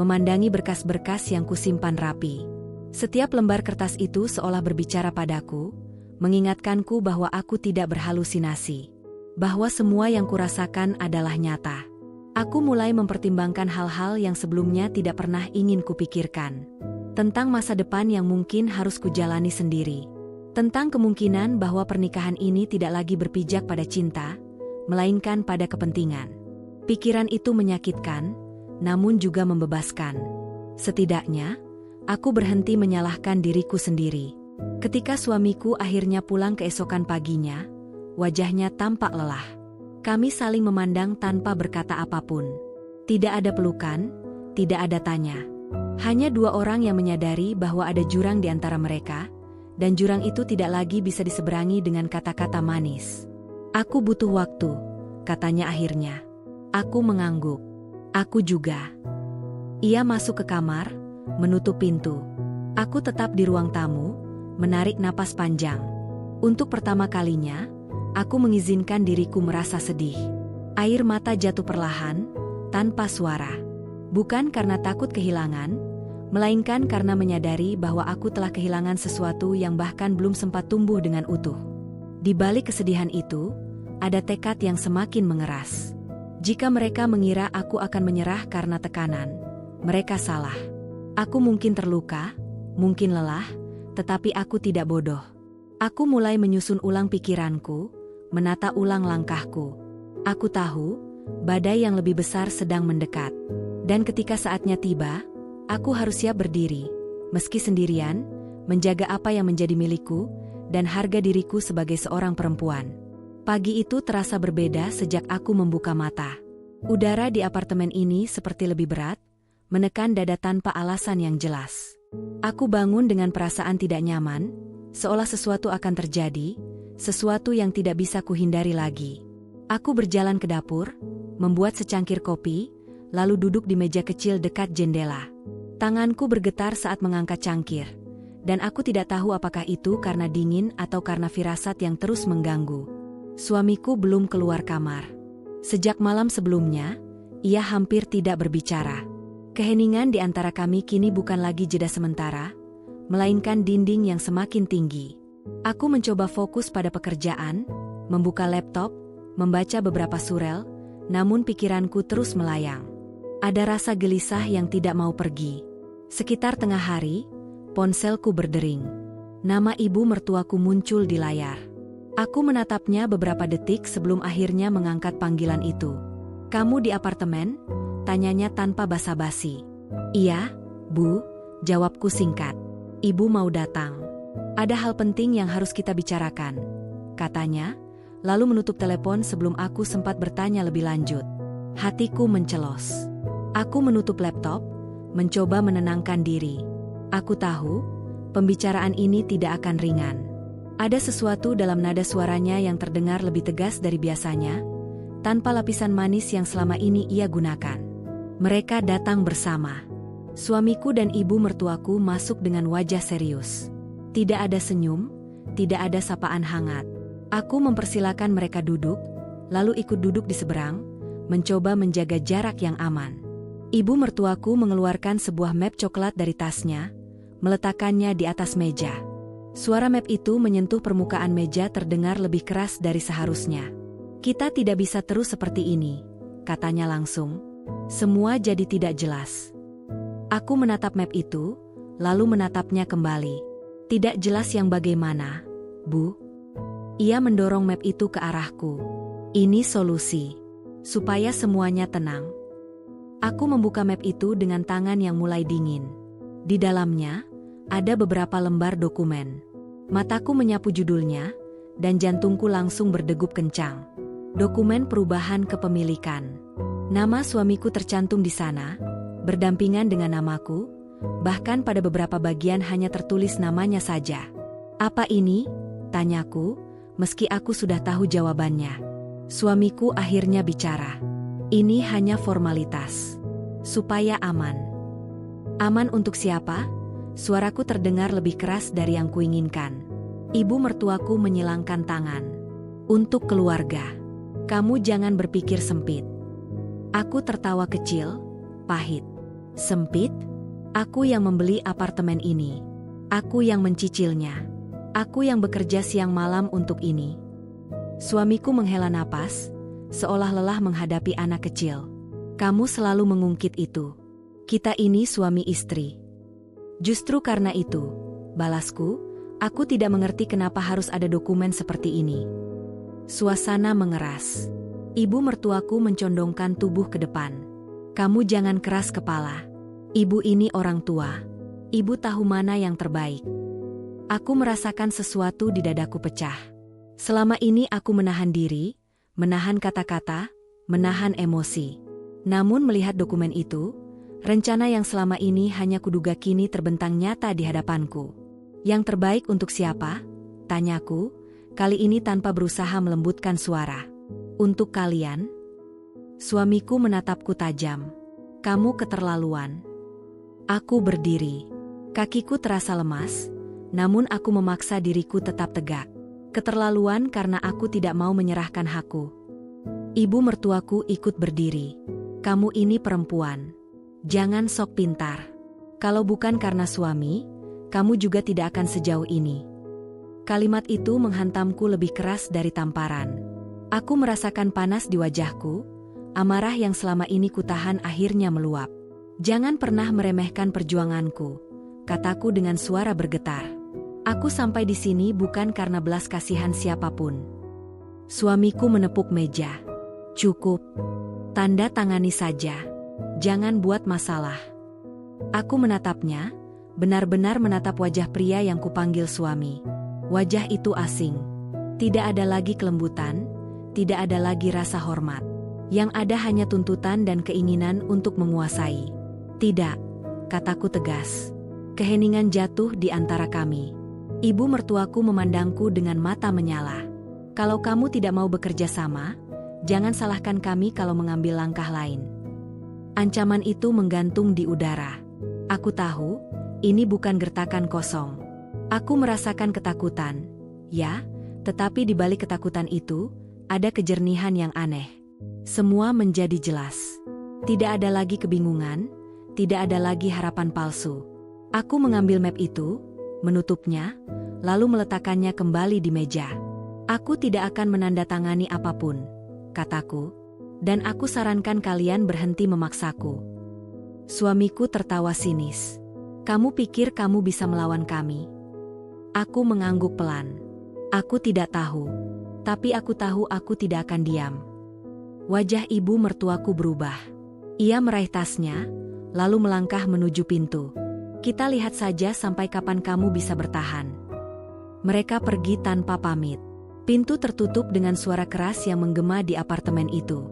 memandangi berkas-berkas yang kusimpan rapi. Setiap lembar kertas itu seolah berbicara padaku, mengingatkanku bahwa aku tidak berhalusinasi. Bahwa semua yang kurasakan adalah nyata. Aku mulai mempertimbangkan hal-hal yang sebelumnya tidak pernah ingin kupikirkan. Tentang masa depan yang mungkin harus kujalani sendiri. Tentang kemungkinan bahwa pernikahan ini tidak lagi berpijak pada cinta, melainkan pada kepentingan. Pikiran itu menyakitkan, namun juga membebaskan. Setidaknya, aku berhenti menyalahkan diriku sendiri. Ketika suamiku akhirnya pulang keesokan paginya, wajahnya tampak lelah. Kami saling memandang tanpa berkata apapun. Tidak ada pelukan, tidak ada tanya. Hanya dua orang yang menyadari bahwa ada jurang di antara mereka, dan jurang itu tidak lagi bisa diseberangi dengan kata-kata manis. "Aku butuh waktu," katanya akhirnya. Aku mengangguk. "Aku juga." Ia masuk ke kamar, menutup pintu. Aku tetap di ruang tamu, menarik napas panjang. Untuk pertama kalinya, aku mengizinkan diriku merasa sedih. Air mata jatuh perlahan, tanpa suara. Bukan karena takut kehilangan, melainkan karena menyadari bahwa aku telah kehilangan sesuatu yang bahkan belum sempat tumbuh dengan utuh. Di balik kesedihan itu, ada tekad yang semakin mengeras. Jika mereka mengira aku akan menyerah karena tekanan, mereka salah. Aku mungkin terluka, mungkin lelah, tetapi aku tidak bodoh. Aku mulai menyusun ulang pikiranku, menata ulang langkahku. Aku tahu, badai yang lebih besar sedang mendekat. Dan ketika saatnya tiba, aku harus siap berdiri, meski sendirian, menjaga apa yang menjadi milikku, dan harga diriku sebagai seorang perempuan. Pagi itu terasa berbeda sejak aku membuka mata. Udara di apartemen ini seperti lebih berat, menekan dada tanpa alasan yang jelas. Aku bangun dengan perasaan tidak nyaman, seolah sesuatu akan terjadi, sesuatu yang tidak bisa kuhindari lagi. Aku berjalan ke dapur, membuat secangkir kopi, lalu duduk di meja kecil dekat jendela. Tanganku bergetar saat mengangkat cangkir, dan aku tidak tahu apakah itu karena dingin atau karena firasat yang terus mengganggu. Suamiku belum keluar kamar. Sejak malam sebelumnya, ia hampir tidak berbicara. Keheningan di antara kami kini bukan lagi jeda sementara, melainkan dinding yang semakin tinggi. Aku mencoba fokus pada pekerjaan, membuka laptop, membaca beberapa surel, namun pikiranku terus melayang. Ada rasa gelisah yang tidak mau pergi. Sekitar tengah hari, ponselku berdering. Nama ibu mertuaku muncul di layar. Aku menatapnya beberapa detik sebelum akhirnya mengangkat panggilan itu. "Kamu di apartemen?" tanyanya tanpa basa-basi. "Iya, Bu," jawabku singkat. "Ibu mau datang. Ada hal penting yang harus kita bicarakan," katanya, lalu menutup telepon sebelum aku sempat bertanya lebih lanjut. Hatiku mencelos. Aku menutup laptop, mencoba menenangkan diri. Aku tahu, pembicaraan ini tidak akan ringan. Ada sesuatu dalam nada suaranya yang terdengar lebih tegas dari biasanya, tanpa lapisan manis yang selama ini ia gunakan. Mereka datang bersama. Suamiku dan ibu mertuaku masuk dengan wajah serius. Tidak ada senyum, tidak ada sapaan hangat. Aku mempersilakan mereka duduk, lalu ikut duduk di seberang, mencoba menjaga jarak yang aman. Ibu mertuaku mengeluarkan sebuah map coklat dari tasnya, meletakkannya di atas meja. Suara map itu menyentuh permukaan meja terdengar lebih keras dari seharusnya. "Kita tidak bisa terus seperti ini," katanya langsung. Semua jadi tidak jelas. Aku menatap map itu, lalu menatapnya kembali. Tidak jelas yang bagaimana, Bu. Ia mendorong map itu ke arahku. Ini solusi. Supaya semuanya tenang. Aku membuka map itu dengan tangan yang mulai dingin. Di dalamnya, ada beberapa lembar dokumen. Mataku menyapu judulnya, dan jantungku langsung berdegup kencang. Dokumen perubahan kepemilikan. Nama suamiku tercantum di sana, berdampingan dengan namaku, bahkan pada beberapa bagian hanya tertulis namanya saja. Apa ini? Tanyaku, meski aku sudah tahu jawabannya. Suamiku akhirnya bicara. Ini hanya formalitas. Supaya aman. Aman untuk siapa? Suaraku terdengar lebih keras dari yang kuinginkan. Ibu mertuaku menyilangkan tangan. Untuk keluarga. Kamu jangan berpikir sempit. Aku tertawa kecil, pahit. Sempit? Aku yang membeli apartemen ini. Aku yang mencicilnya. Aku yang bekerja siang malam untuk ini. Suamiku menghela napas, seolah lelah menghadapi anak kecil. Kamu selalu mengungkit itu. Kita ini suami istri. Justru karena itu, balasku, aku tidak mengerti kenapa harus ada dokumen seperti ini. Suasana mengeras. Ibu mertuaku mencondongkan tubuh ke depan. Kamu jangan keras kepala. Ibu ini orang tua. Ibu tahu mana yang terbaik. Aku merasakan sesuatu di dadaku pecah. Selama ini aku menahan diri, menahan kata-kata, menahan emosi. Namun melihat dokumen itu, rencana yang selama ini hanya kuduga kini terbentang nyata di hadapanku. Yang terbaik untuk siapa? Tanyaku, kali ini tanpa berusaha melembutkan suara. Untuk kalian? Suamiku menatapku tajam. Kamu keterlaluan. Aku berdiri. Kakiku terasa lemas, namun aku memaksa diriku tetap tegak. Keterlaluan karena aku tidak mau menyerahkan hakku. Ibu mertuaku ikut berdiri. Kamu ini perempuan. Jangan sok pintar. Kalau bukan karena suami, kamu juga tidak akan sejauh ini. Kalimat itu menghantamku lebih keras dari tamparan. Aku merasakan panas di wajahku, amarah yang selama ini kutahan akhirnya meluap. Jangan pernah meremehkan perjuanganku, kataku dengan suara bergetar. Aku sampai di sini bukan karena belas kasihan siapapun. Suamiku menepuk meja. Cukup. Tanda tangani saja. Jangan buat masalah. Aku menatapnya, benar-benar menatap wajah pria yang kupanggil suami. Wajah itu asing. Tidak ada lagi kelembutan, tidak ada lagi rasa hormat. Yang ada hanya tuntutan dan keinginan untuk menguasai. Tidak, kataku tegas. Keheningan jatuh di antara kami. Ibu mertuaku memandangku dengan mata menyala. Kalau kamu tidak mau bekerja sama, jangan salahkan kami kalau mengambil langkah lain. Ancaman itu menggantung di udara. Aku tahu, ini bukan gertakan kosong. Aku merasakan ketakutan, ya, tetapi di balik ketakutan itu, ada kejernihan yang aneh. Semua menjadi jelas. Tidak ada lagi kebingungan, tidak ada lagi harapan palsu. Aku mengambil map itu, menutupnya, lalu meletakkannya kembali di meja. Aku tidak akan menandatangani apapun, kataku, dan aku sarankan kalian berhenti memaksaku. Suamiku tertawa sinis. Kamu pikir kamu bisa melawan kami? Aku mengangguk pelan. Aku tidak tahu. Tapi aku tahu aku tidak akan diam. Wajah ibu mertuaku berubah. Ia meraih tasnya, lalu melangkah menuju pintu. Kita lihat saja sampai kapan kamu bisa bertahan. Mereka pergi tanpa pamit. Pintu tertutup dengan suara keras yang menggema di apartemen itu.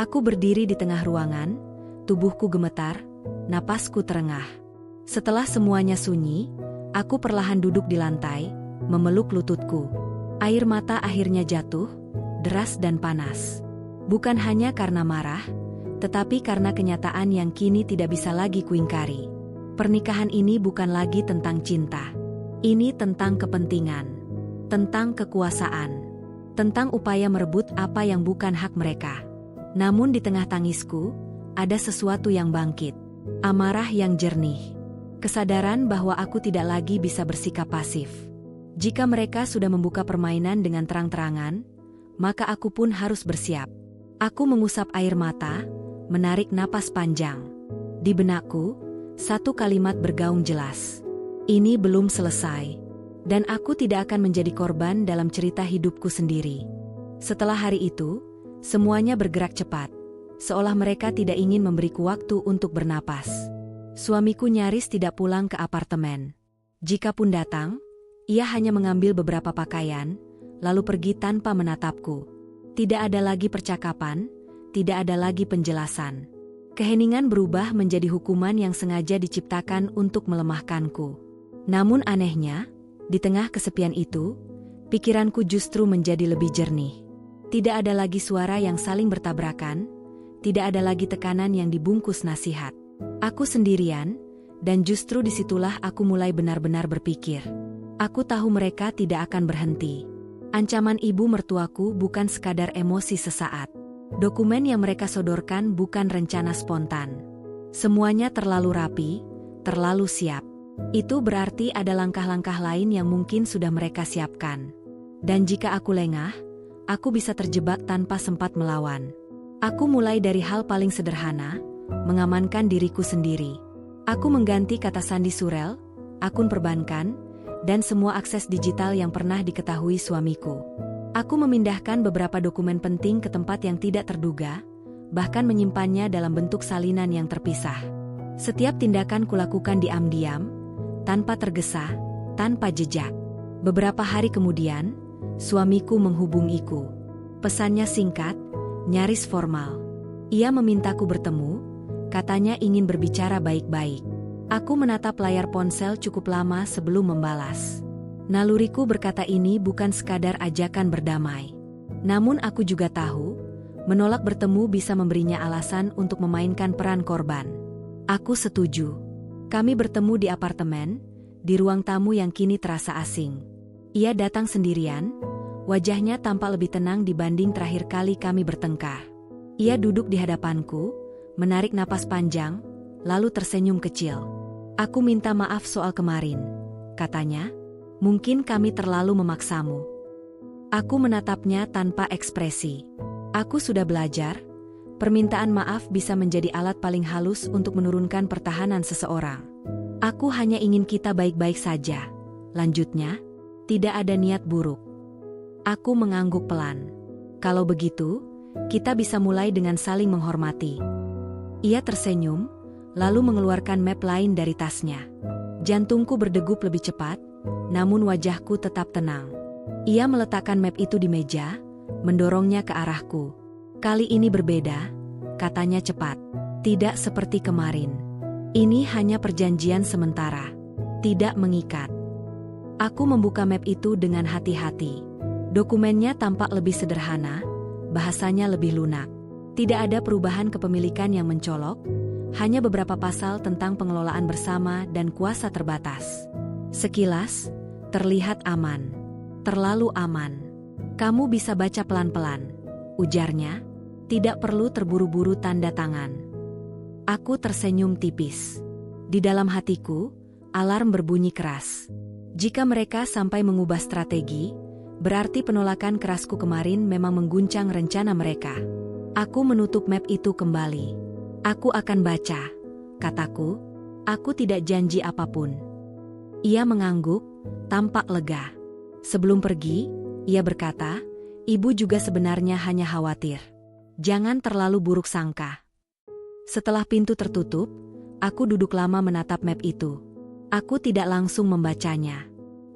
Aku berdiri di tengah ruangan, tubuhku gemetar, napasku terengah. Setelah semuanya sunyi, aku perlahan duduk di lantai, memeluk lututku. Air mata akhirnya jatuh, deras dan panas. Bukan hanya karena marah, tetapi karena kenyataan yang kini tidak bisa lagi kuingkari. Pernikahan ini bukan lagi tentang cinta. Ini tentang kepentingan, tentang kekuasaan, tentang upaya merebut apa yang bukan hak mereka. Namun di tengah tangisku, ada sesuatu yang bangkit. Amarah yang jernih. Kesadaran bahwa aku tidak lagi bisa bersikap pasif. Jika mereka sudah membuka permainan dengan terang-terangan, maka aku pun harus bersiap. Aku mengusap air mata, menarik napas panjang. Di benakku, satu kalimat bergaung jelas. Ini belum selesai. Dan aku tidak akan menjadi korban dalam cerita hidupku sendiri. Setelah hari itu, semuanya bergerak cepat, seolah mereka tidak ingin memberiku waktu untuk bernapas. Suamiku nyaris tidak pulang ke apartemen. Jikapun datang, ia hanya mengambil beberapa pakaian, lalu pergi tanpa menatapku. Tidak ada lagi percakapan, tidak ada lagi penjelasan. Keheningan berubah menjadi hukuman yang sengaja diciptakan untuk melemahkanku. Namun anehnya, di tengah kesepian itu, pikiranku justru menjadi lebih jernih. Tidak ada lagi suara yang saling bertabrakan, tidak ada lagi tekanan yang dibungkus nasihat. Aku sendirian, dan justru disitulah aku mulai benar-benar berpikir. Aku tahu mereka tidak akan berhenti. Ancaman ibu mertuaku bukan sekadar emosi sesaat. Dokumen yang mereka sodorkan bukan rencana spontan. Semuanya terlalu rapi, terlalu siap. Itu berarti ada langkah-langkah lain yang mungkin sudah mereka siapkan. Dan jika aku lengah, aku bisa terjebak tanpa sempat melawan. Aku mulai dari hal paling sederhana, mengamankan diriku sendiri. Aku mengganti kata sandi surel, akun perbankan, dan semua akses digital yang pernah diketahui suamiku. Aku memindahkan beberapa dokumen penting ke tempat yang tidak terduga, bahkan menyimpannya dalam bentuk salinan yang terpisah. Setiap tindakan kulakukan diam-diam, tanpa tergesa, tanpa jejak. Beberapa hari kemudian, suamiku menghubungiku. Pesannya singkat, nyaris formal. Ia memintaku bertemu, katanya ingin berbicara baik-baik. Aku menatap layar ponsel cukup lama sebelum membalas. Naluriku berkata ini bukan sekadar ajakan berdamai. Namun aku juga tahu, menolak bertemu bisa memberinya alasan untuk memainkan peran korban. Aku setuju. Kami bertemu di apartemen, di ruang tamu yang kini terasa asing. Ia datang sendirian, wajahnya tampak lebih tenang dibanding terakhir kali kami bertengkar. Ia duduk di hadapanku, menarik napas panjang, lalu tersenyum kecil. Aku minta maaf soal kemarin, katanya. Mungkin kami terlalu memaksamu. Aku menatapnya tanpa ekspresi. Aku sudah belajar, permintaan maaf bisa menjadi alat paling halus untuk menurunkan pertahanan seseorang. Aku hanya ingin kita baik-baik saja. Lanjutnya, tidak ada niat buruk. Aku mengangguk pelan. Kalau begitu, kita bisa mulai dengan saling menghormati. Ia tersenyum, lalu mengeluarkan map lain dari tasnya. Jantungku berdegup lebih cepat, namun wajahku tetap tenang. Ia meletakkan map itu di meja, mendorongnya ke arahku. Kali ini berbeda, katanya cepat. Tidak seperti kemarin. Ini hanya perjanjian sementara. Tidak mengikat. Aku membuka map itu dengan hati-hati. Dokumennya tampak lebih sederhana, bahasanya lebih lunak. Tidak ada perubahan kepemilikan yang mencolok, hanya beberapa pasal tentang pengelolaan bersama dan kuasa terbatas. Sekilas, terlihat aman. Terlalu aman. Kamu bisa baca pelan-pelan, ujarnya. Tidak perlu terburu-buru tanda tangan. Aku tersenyum tipis. Di dalam hatiku, alarm berbunyi keras. Jika mereka sampai mengubah strategi, berarti penolakan kerasku kemarin memang mengguncang rencana mereka. Aku menutup map itu kembali. Aku akan baca, kataku. Aku tidak janji apapun. Ia mengangguk, tampak lega. Sebelum pergi, ia berkata, ibu juga sebenarnya hanya khawatir. Jangan terlalu buruk sangka. Setelah pintu tertutup, aku duduk lama menatap map itu. Aku tidak langsung membacanya.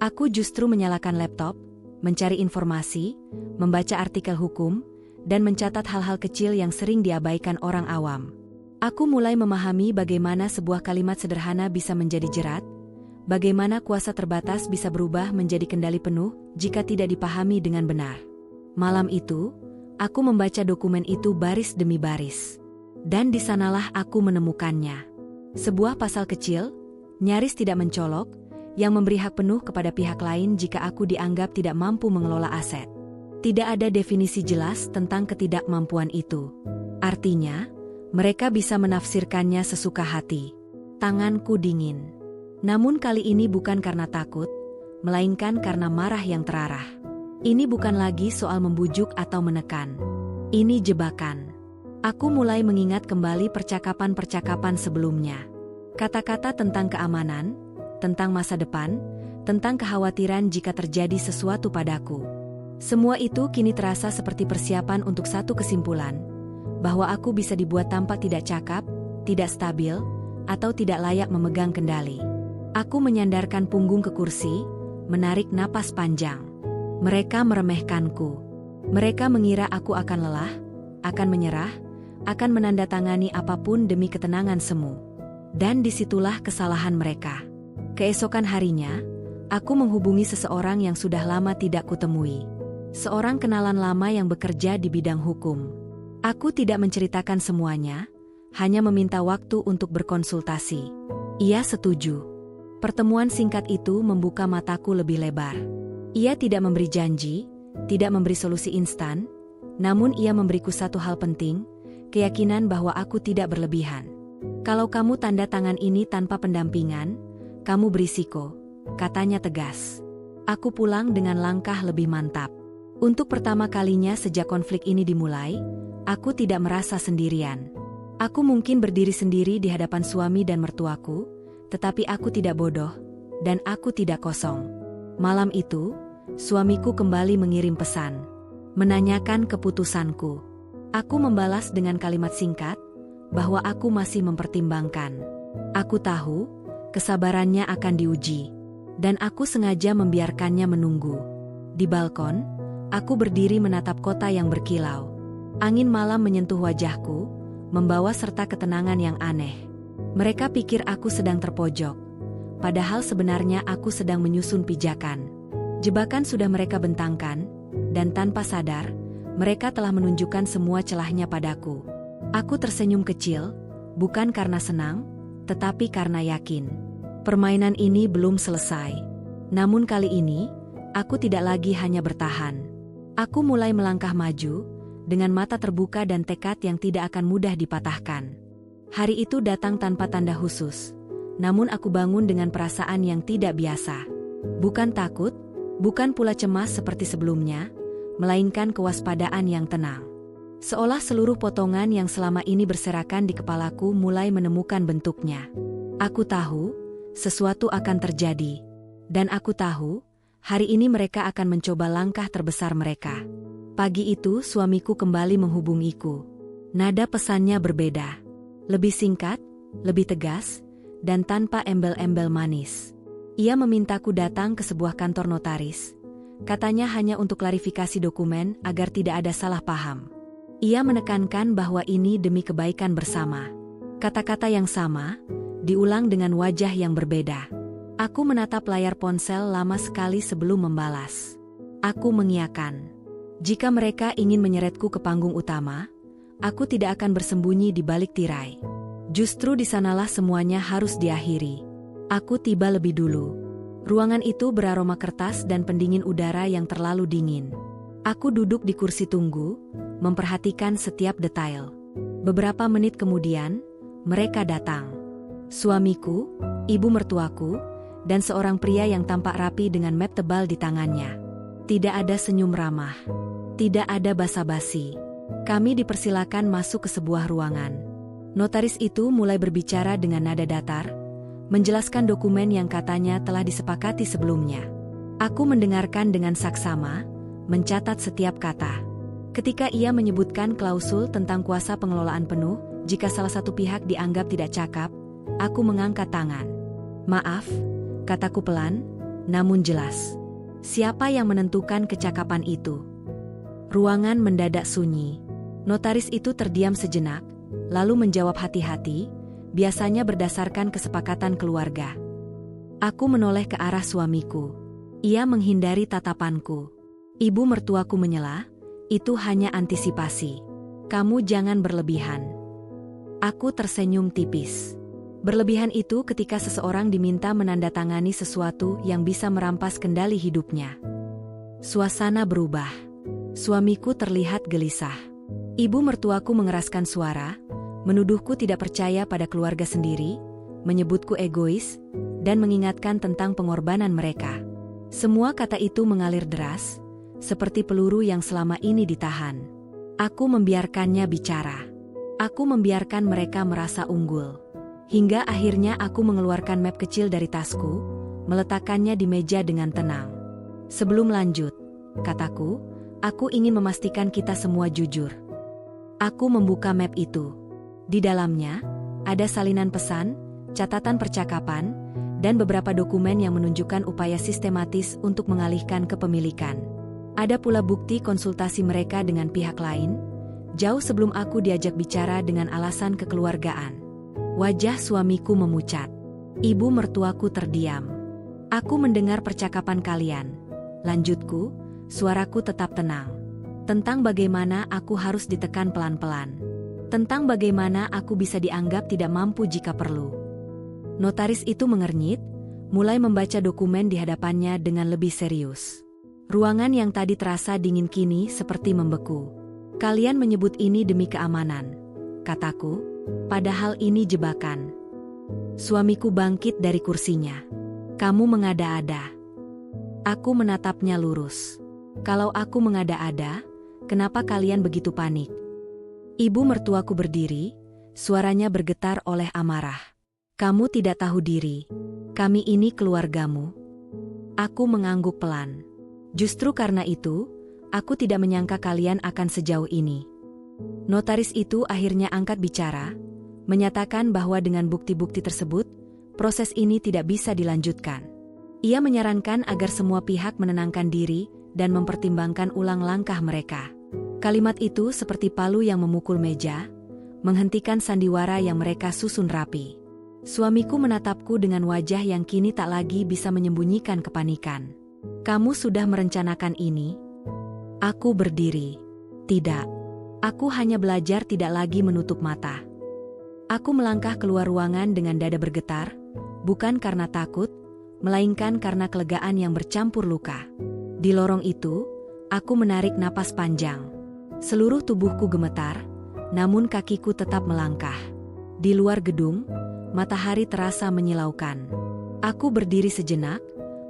Aku justru menyalakan laptop, mencari informasi, membaca artikel hukum, dan mencatat hal-hal kecil yang sering diabaikan orang awam. Aku mulai memahami bagaimana sebuah kalimat sederhana bisa menjadi jerat, bagaimana kuasa terbatas bisa berubah menjadi kendali penuh jika tidak dipahami dengan benar. Malam itu, aku membaca dokumen itu baris demi baris. Dan di sanalah aku menemukannya. Sebuah pasal kecil, nyaris tidak mencolok, yang memberi hak penuh kepada pihak lain jika aku dianggap tidak mampu mengelola aset. Tidak ada definisi jelas tentang ketidakmampuan itu. Artinya, mereka bisa menafsirkannya sesuka hati. Tanganku dingin. Namun kali ini bukan karena takut, melainkan karena marah yang terarah. Ini bukan lagi soal membujuk atau menekan. Ini jebakan. Aku mulai mengingat kembali percakapan-percakapan sebelumnya. Kata-kata tentang keamanan, tentang masa depan, tentang kekhawatiran jika terjadi sesuatu padaku. Semua itu kini terasa seperti persiapan untuk satu kesimpulan, bahwa aku bisa dibuat tampak tidak cakap, tidak stabil, atau tidak layak memegang kendali. Aku menyandarkan punggung ke kursi, menarik napas panjang. Mereka meremehkanku. Mereka mengira aku akan lelah, akan menyerah, akan menandatangani apapun demi ketenangan semu. Dan disitulah kesalahan mereka. Keesokan harinya, aku menghubungi seseorang yang sudah lama tidak kutemui. Seorang kenalan lama yang bekerja di bidang hukum. Aku tidak menceritakan semuanya, hanya meminta waktu untuk berkonsultasi. Ia setuju. Pertemuan singkat itu membuka mataku lebih lebar. Ia tidak memberi janji, tidak memberi solusi instan, namun ia memberiku satu hal penting, keyakinan bahwa aku tidak berlebihan. Kalau kamu tanda tangan ini tanpa pendampingan, kamu berisiko, katanya tegas. Aku pulang dengan langkah lebih mantap. Untuk pertama kalinya sejak konflik ini dimulai, aku tidak merasa sendirian. Aku mungkin berdiri sendiri di hadapan suami dan mertuaku, tetapi aku tidak bodoh, dan aku tidak kosong. Malam itu, suamiku kembali mengirim pesan, menanyakan keputusanku. Aku membalas dengan kalimat singkat, bahwa aku masih mempertimbangkan. Aku tahu, kesabarannya akan diuji, dan aku sengaja membiarkannya menunggu. Di balkon, aku berdiri menatap kota yang berkilau. Angin malam menyentuh wajahku, membawa serta ketenangan yang aneh. Mereka pikir aku sedang terpojok, padahal sebenarnya aku sedang menyusun pijakan. Jebakan sudah mereka bentangkan, dan tanpa sadar, mereka telah menunjukkan semua celahnya padaku. Aku tersenyum kecil, bukan karena senang, tetapi karena yakin. Permainan ini belum selesai. Namun kali ini, aku tidak lagi hanya bertahan. Aku mulai melangkah maju, dengan mata terbuka dan tekad yang tidak akan mudah dipatahkan. Hari itu datang tanpa tanda khusus, namun aku bangun dengan perasaan yang tidak biasa. Bukan takut, bukan pula cemas seperti sebelumnya, melainkan kewaspadaan yang tenang. Seolah seluruh potongan yang selama ini berserakan di kepalaku mulai menemukan bentuknya. Aku tahu, sesuatu akan terjadi. Dan aku tahu, hari ini mereka akan mencoba langkah terbesar mereka. Pagi itu suamiku kembali menghubungiku. Nada pesannya berbeda. Lebih singkat, lebih tegas, dan tanpa embel-embel manis. Ia memintaku datang ke sebuah kantor notaris. Katanya hanya untuk klarifikasi dokumen agar tidak ada salah paham. Ia menekankan bahwa ini demi kebaikan bersama. Kata-kata yang sama, diulang dengan wajah yang berbeda. Aku menatap layar ponsel lama sekali sebelum membalas. Aku mengiyakan. Jika mereka ingin menyeretku ke panggung utama, aku tidak akan bersembunyi di balik tirai. Justru di sanalah semuanya harus diakhiri. Aku tiba lebih dulu. Ruangan itu beraroma kertas dan pendingin udara yang terlalu dingin. Aku duduk di kursi tunggu, memperhatikan setiap detail. Beberapa menit kemudian, mereka datang. Suamiku, ibu mertuaku, dan seorang pria yang tampak rapi dengan map tebal di tangannya. Tidak ada senyum ramah. Tidak ada basa-basi. Kami dipersilakan masuk ke sebuah ruangan. Notaris itu mulai berbicara dengan nada datar, menjelaskan dokumen yang katanya telah disepakati sebelumnya. Aku mendengarkan dengan saksama, mencatat setiap kata. Ketika ia menyebutkan klausul tentang kuasa pengelolaan penuh, jika salah satu pihak dianggap tidak cakap, aku mengangkat tangan. Maaf, kataku pelan, namun jelas. Siapa yang menentukan kecakapan itu? Ruangan mendadak sunyi. Notaris itu terdiam sejenak, lalu menjawab hati-hati, biasanya berdasarkan kesepakatan keluarga. Aku menoleh ke arah suamiku. Ia menghindari tatapanku. Ibu mertuaku menyela, itu hanya antisipasi. Kamu jangan berlebihan. Aku tersenyum tipis. Berlebihan itu ketika seseorang diminta menandatangani sesuatu yang bisa merampas kendali hidupnya. Suasana berubah. Suamiku terlihat gelisah. Ibu mertuaku mengeraskan suara, menuduhku tidak percaya pada keluarga sendiri, menyebutku egois, dan mengingatkan tentang pengorbanan mereka. Semua kata itu mengalir deras, seperti peluru yang selama ini ditahan. Aku membiarkannya bicara. Aku membiarkan mereka merasa unggul. Hingga akhirnya aku mengeluarkan map kecil dari tasku, meletakkannya di meja dengan tenang. Sebelum lanjut, kataku, aku ingin memastikan kita semua jujur. Aku membuka map itu. Di dalamnya, ada salinan pesan, catatan percakapan, dan beberapa dokumen yang menunjukkan upaya sistematis untuk mengalihkan kepemilikan. Ada pula bukti konsultasi mereka dengan pihak lain, jauh sebelum aku diajak bicara dengan alasan kekeluargaan. Wajah suamiku memucat. Ibu mertuaku terdiam. Aku mendengar percakapan kalian. Lanjutku, suaraku tetap tenang. Tentang bagaimana aku harus ditekan pelan-pelan. Tentang bagaimana aku bisa dianggap tidak mampu jika perlu. Notaris itu mengernyit, mulai membaca dokumen di hadapannya dengan lebih serius. Ruangan yang tadi terasa dingin kini seperti membeku. Kalian menyebut ini demi keamanan, kataku, padahal ini jebakan. Suamiku bangkit dari kursinya. Kamu mengada-ada. Aku menatapnya lurus. Kalau aku mengada-ada, kenapa kalian begitu panik? Ibu mertuaku berdiri, suaranya bergetar oleh amarah. Kamu tidak tahu diri. Kami ini keluargamu. Aku mengangguk pelan. Justru karena itu, aku tidak menyangka kalian akan sejauh ini. Notaris itu akhirnya angkat bicara, menyatakan bahwa dengan bukti-bukti tersebut, proses ini tidak bisa dilanjutkan. Ia menyarankan agar semua pihak menenangkan diri dan mempertimbangkan ulang langkah mereka. Kalimat itu seperti palu yang memukul meja, menghentikan sandiwara yang mereka susun rapi. Suamiku menatapku dengan wajah yang kini tak lagi bisa menyembunyikan kepanikan. Kamu sudah merencanakan ini? Aku berdiri. Tidak. Aku hanya belajar tidak lagi menutup mata. Aku melangkah keluar ruangan dengan dada bergetar, bukan karena takut, melainkan karena kelegaan yang bercampur luka. Di lorong itu, aku menarik napas panjang. Seluruh tubuhku gemetar, namun kakiku tetap melangkah. Di luar gedung, matahari terasa menyilaukan. Aku berdiri sejenak,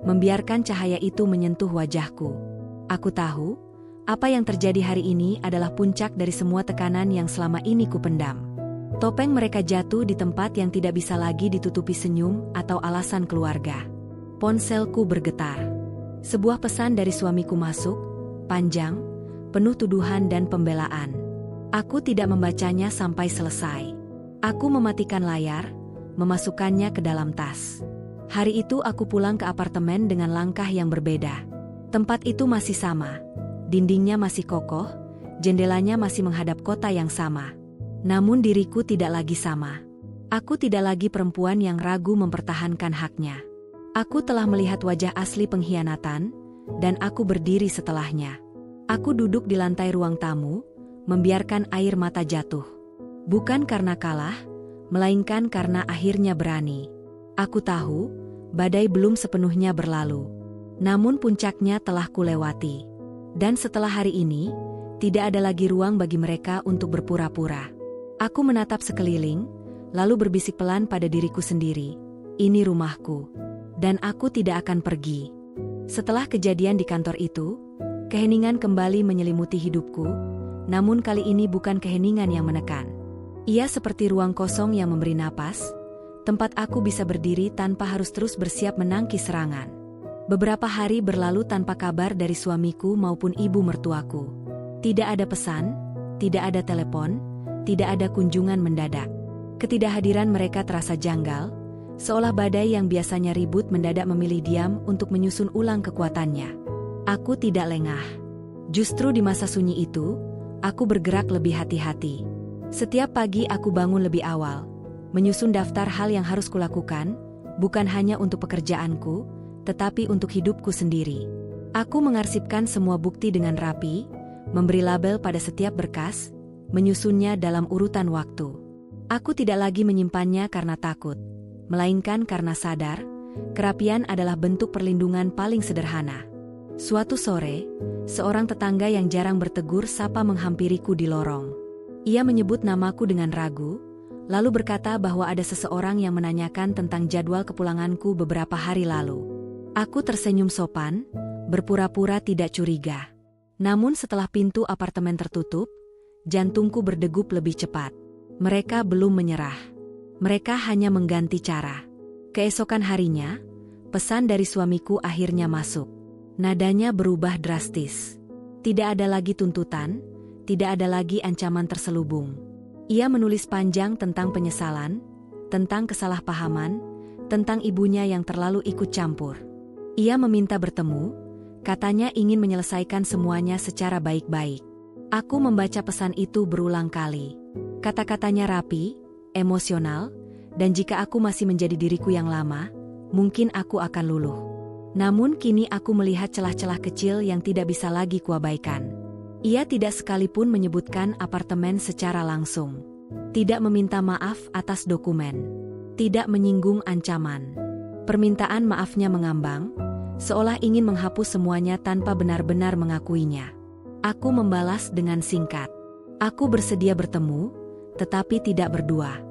membiarkan cahaya itu menyentuh wajahku. Aku tahu, apa yang terjadi hari ini adalah puncak dari semua tekanan yang selama ini kupendam. Topeng mereka jatuh di tempat yang tidak bisa lagi ditutupi senyum atau alasan keluarga. Ponselku bergetar. Sebuah pesan dari suamiku masuk, panjang, penuh tuduhan dan pembelaan. Aku tidak membacanya sampai selesai. Aku mematikan layar, memasukkannya ke dalam tas. Hari itu aku pulang ke apartemen dengan langkah yang berbeda. Tempat itu masih sama. Dindingnya masih kokoh, jendelanya masih menghadap kota yang sama. Namun diriku tidak lagi sama. Aku tidak lagi perempuan yang ragu mempertahankan haknya. Aku telah melihat wajah asli pengkhianatan, dan aku berdiri setelahnya. Aku duduk di lantai ruang tamu, membiarkan air mata jatuh. Bukan karena kalah, melainkan karena akhirnya berani. Aku tahu, badai belum sepenuhnya berlalu. Namun puncaknya telah kulewati. Dan setelah hari ini, tidak ada lagi ruang bagi mereka untuk berpura-pura. Aku menatap sekeliling, lalu berbisik pelan pada diriku sendiri. Ini rumahku. Dan aku tidak akan pergi. Setelah kejadian di kantor itu, keheningan kembali menyelimuti hidupku, namun kali ini bukan keheningan yang menekan. Ia seperti ruang kosong yang memberi napas, tempat aku bisa berdiri tanpa harus terus bersiap menangkis serangan. Beberapa hari berlalu tanpa kabar dari suamiku maupun ibu mertuaku. Tidak ada pesan, tidak ada telepon, tidak ada kunjungan mendadak. Ketidakhadiran mereka terasa janggal, seolah badai yang biasanya ribut mendadak memilih diam untuk menyusun ulang kekuatannya. Aku tidak lengah. Justru di masa sunyi itu, aku bergerak lebih hati-hati. Setiap pagi aku bangun lebih awal, menyusun daftar hal yang harus kulakukan, bukan hanya untuk pekerjaanku, tetapi untuk hidupku sendiri. Aku mengarsipkan semua bukti dengan rapi, memberi label pada setiap berkas, menyusunnya dalam urutan waktu. Aku tidak lagi menyimpannya karena takut, melainkan karena sadar, kerapian adalah bentuk perlindungan paling sederhana. Suatu sore, seorang tetangga yang jarang bertegur sapa menghampiriku di lorong. Ia menyebut namaku dengan ragu, lalu berkata bahwa ada seseorang yang menanyakan tentang jadwal kepulanganku beberapa hari lalu. Aku tersenyum sopan, berpura-pura tidak curiga. Namun setelah pintu apartemen tertutup, jantungku berdegup lebih cepat. Mereka belum menyerah. Mereka hanya mengganti cara. Keesokan harinya, Pesan dari suamiku akhirnya masuk. Nadanya berubah drastis. Tidak ada lagi tuntutan, tidak ada lagi ancaman terselubung. Ia menulis panjang tentang penyesalan, tentang kesalahpahaman, tentang ibunya yang terlalu ikut campur. Ia meminta bertemu, katanya ingin menyelesaikan semuanya secara baik-baik. Aku membaca pesan itu berulang kali. Kata-katanya rapi, emosional, dan jika aku masih menjadi diriku yang lama, mungkin aku akan luluh. Namun kini aku melihat celah-celah kecil yang tidak bisa lagi kuabaikan. Ia tidak sekalipun menyebutkan apartemen secara langsung. Tidak meminta maaf atas dokumen. Tidak menyinggung ancaman. Permintaan maafnya mengambang, seolah ingin menghapus semuanya tanpa benar-benar mengakuinya. Aku membalas dengan singkat. Aku bersedia bertemu, tetapi tidak berdua.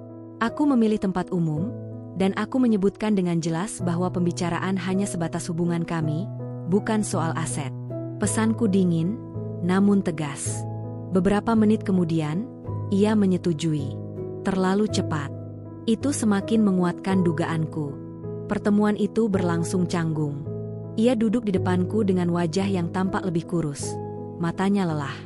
Aku memilih tempat umum, dan aku menyebutkan dengan jelas bahwa pembicaraan hanya sebatas hubungan kami, bukan soal aset. Pesanku dingin, namun tegas. Beberapa menit kemudian, ia menyetujui. Terlalu cepat. Itu semakin menguatkan dugaanku. Pertemuan itu berlangsung canggung. Ia duduk di depanku dengan wajah yang tampak lebih kurus. Matanya lelah.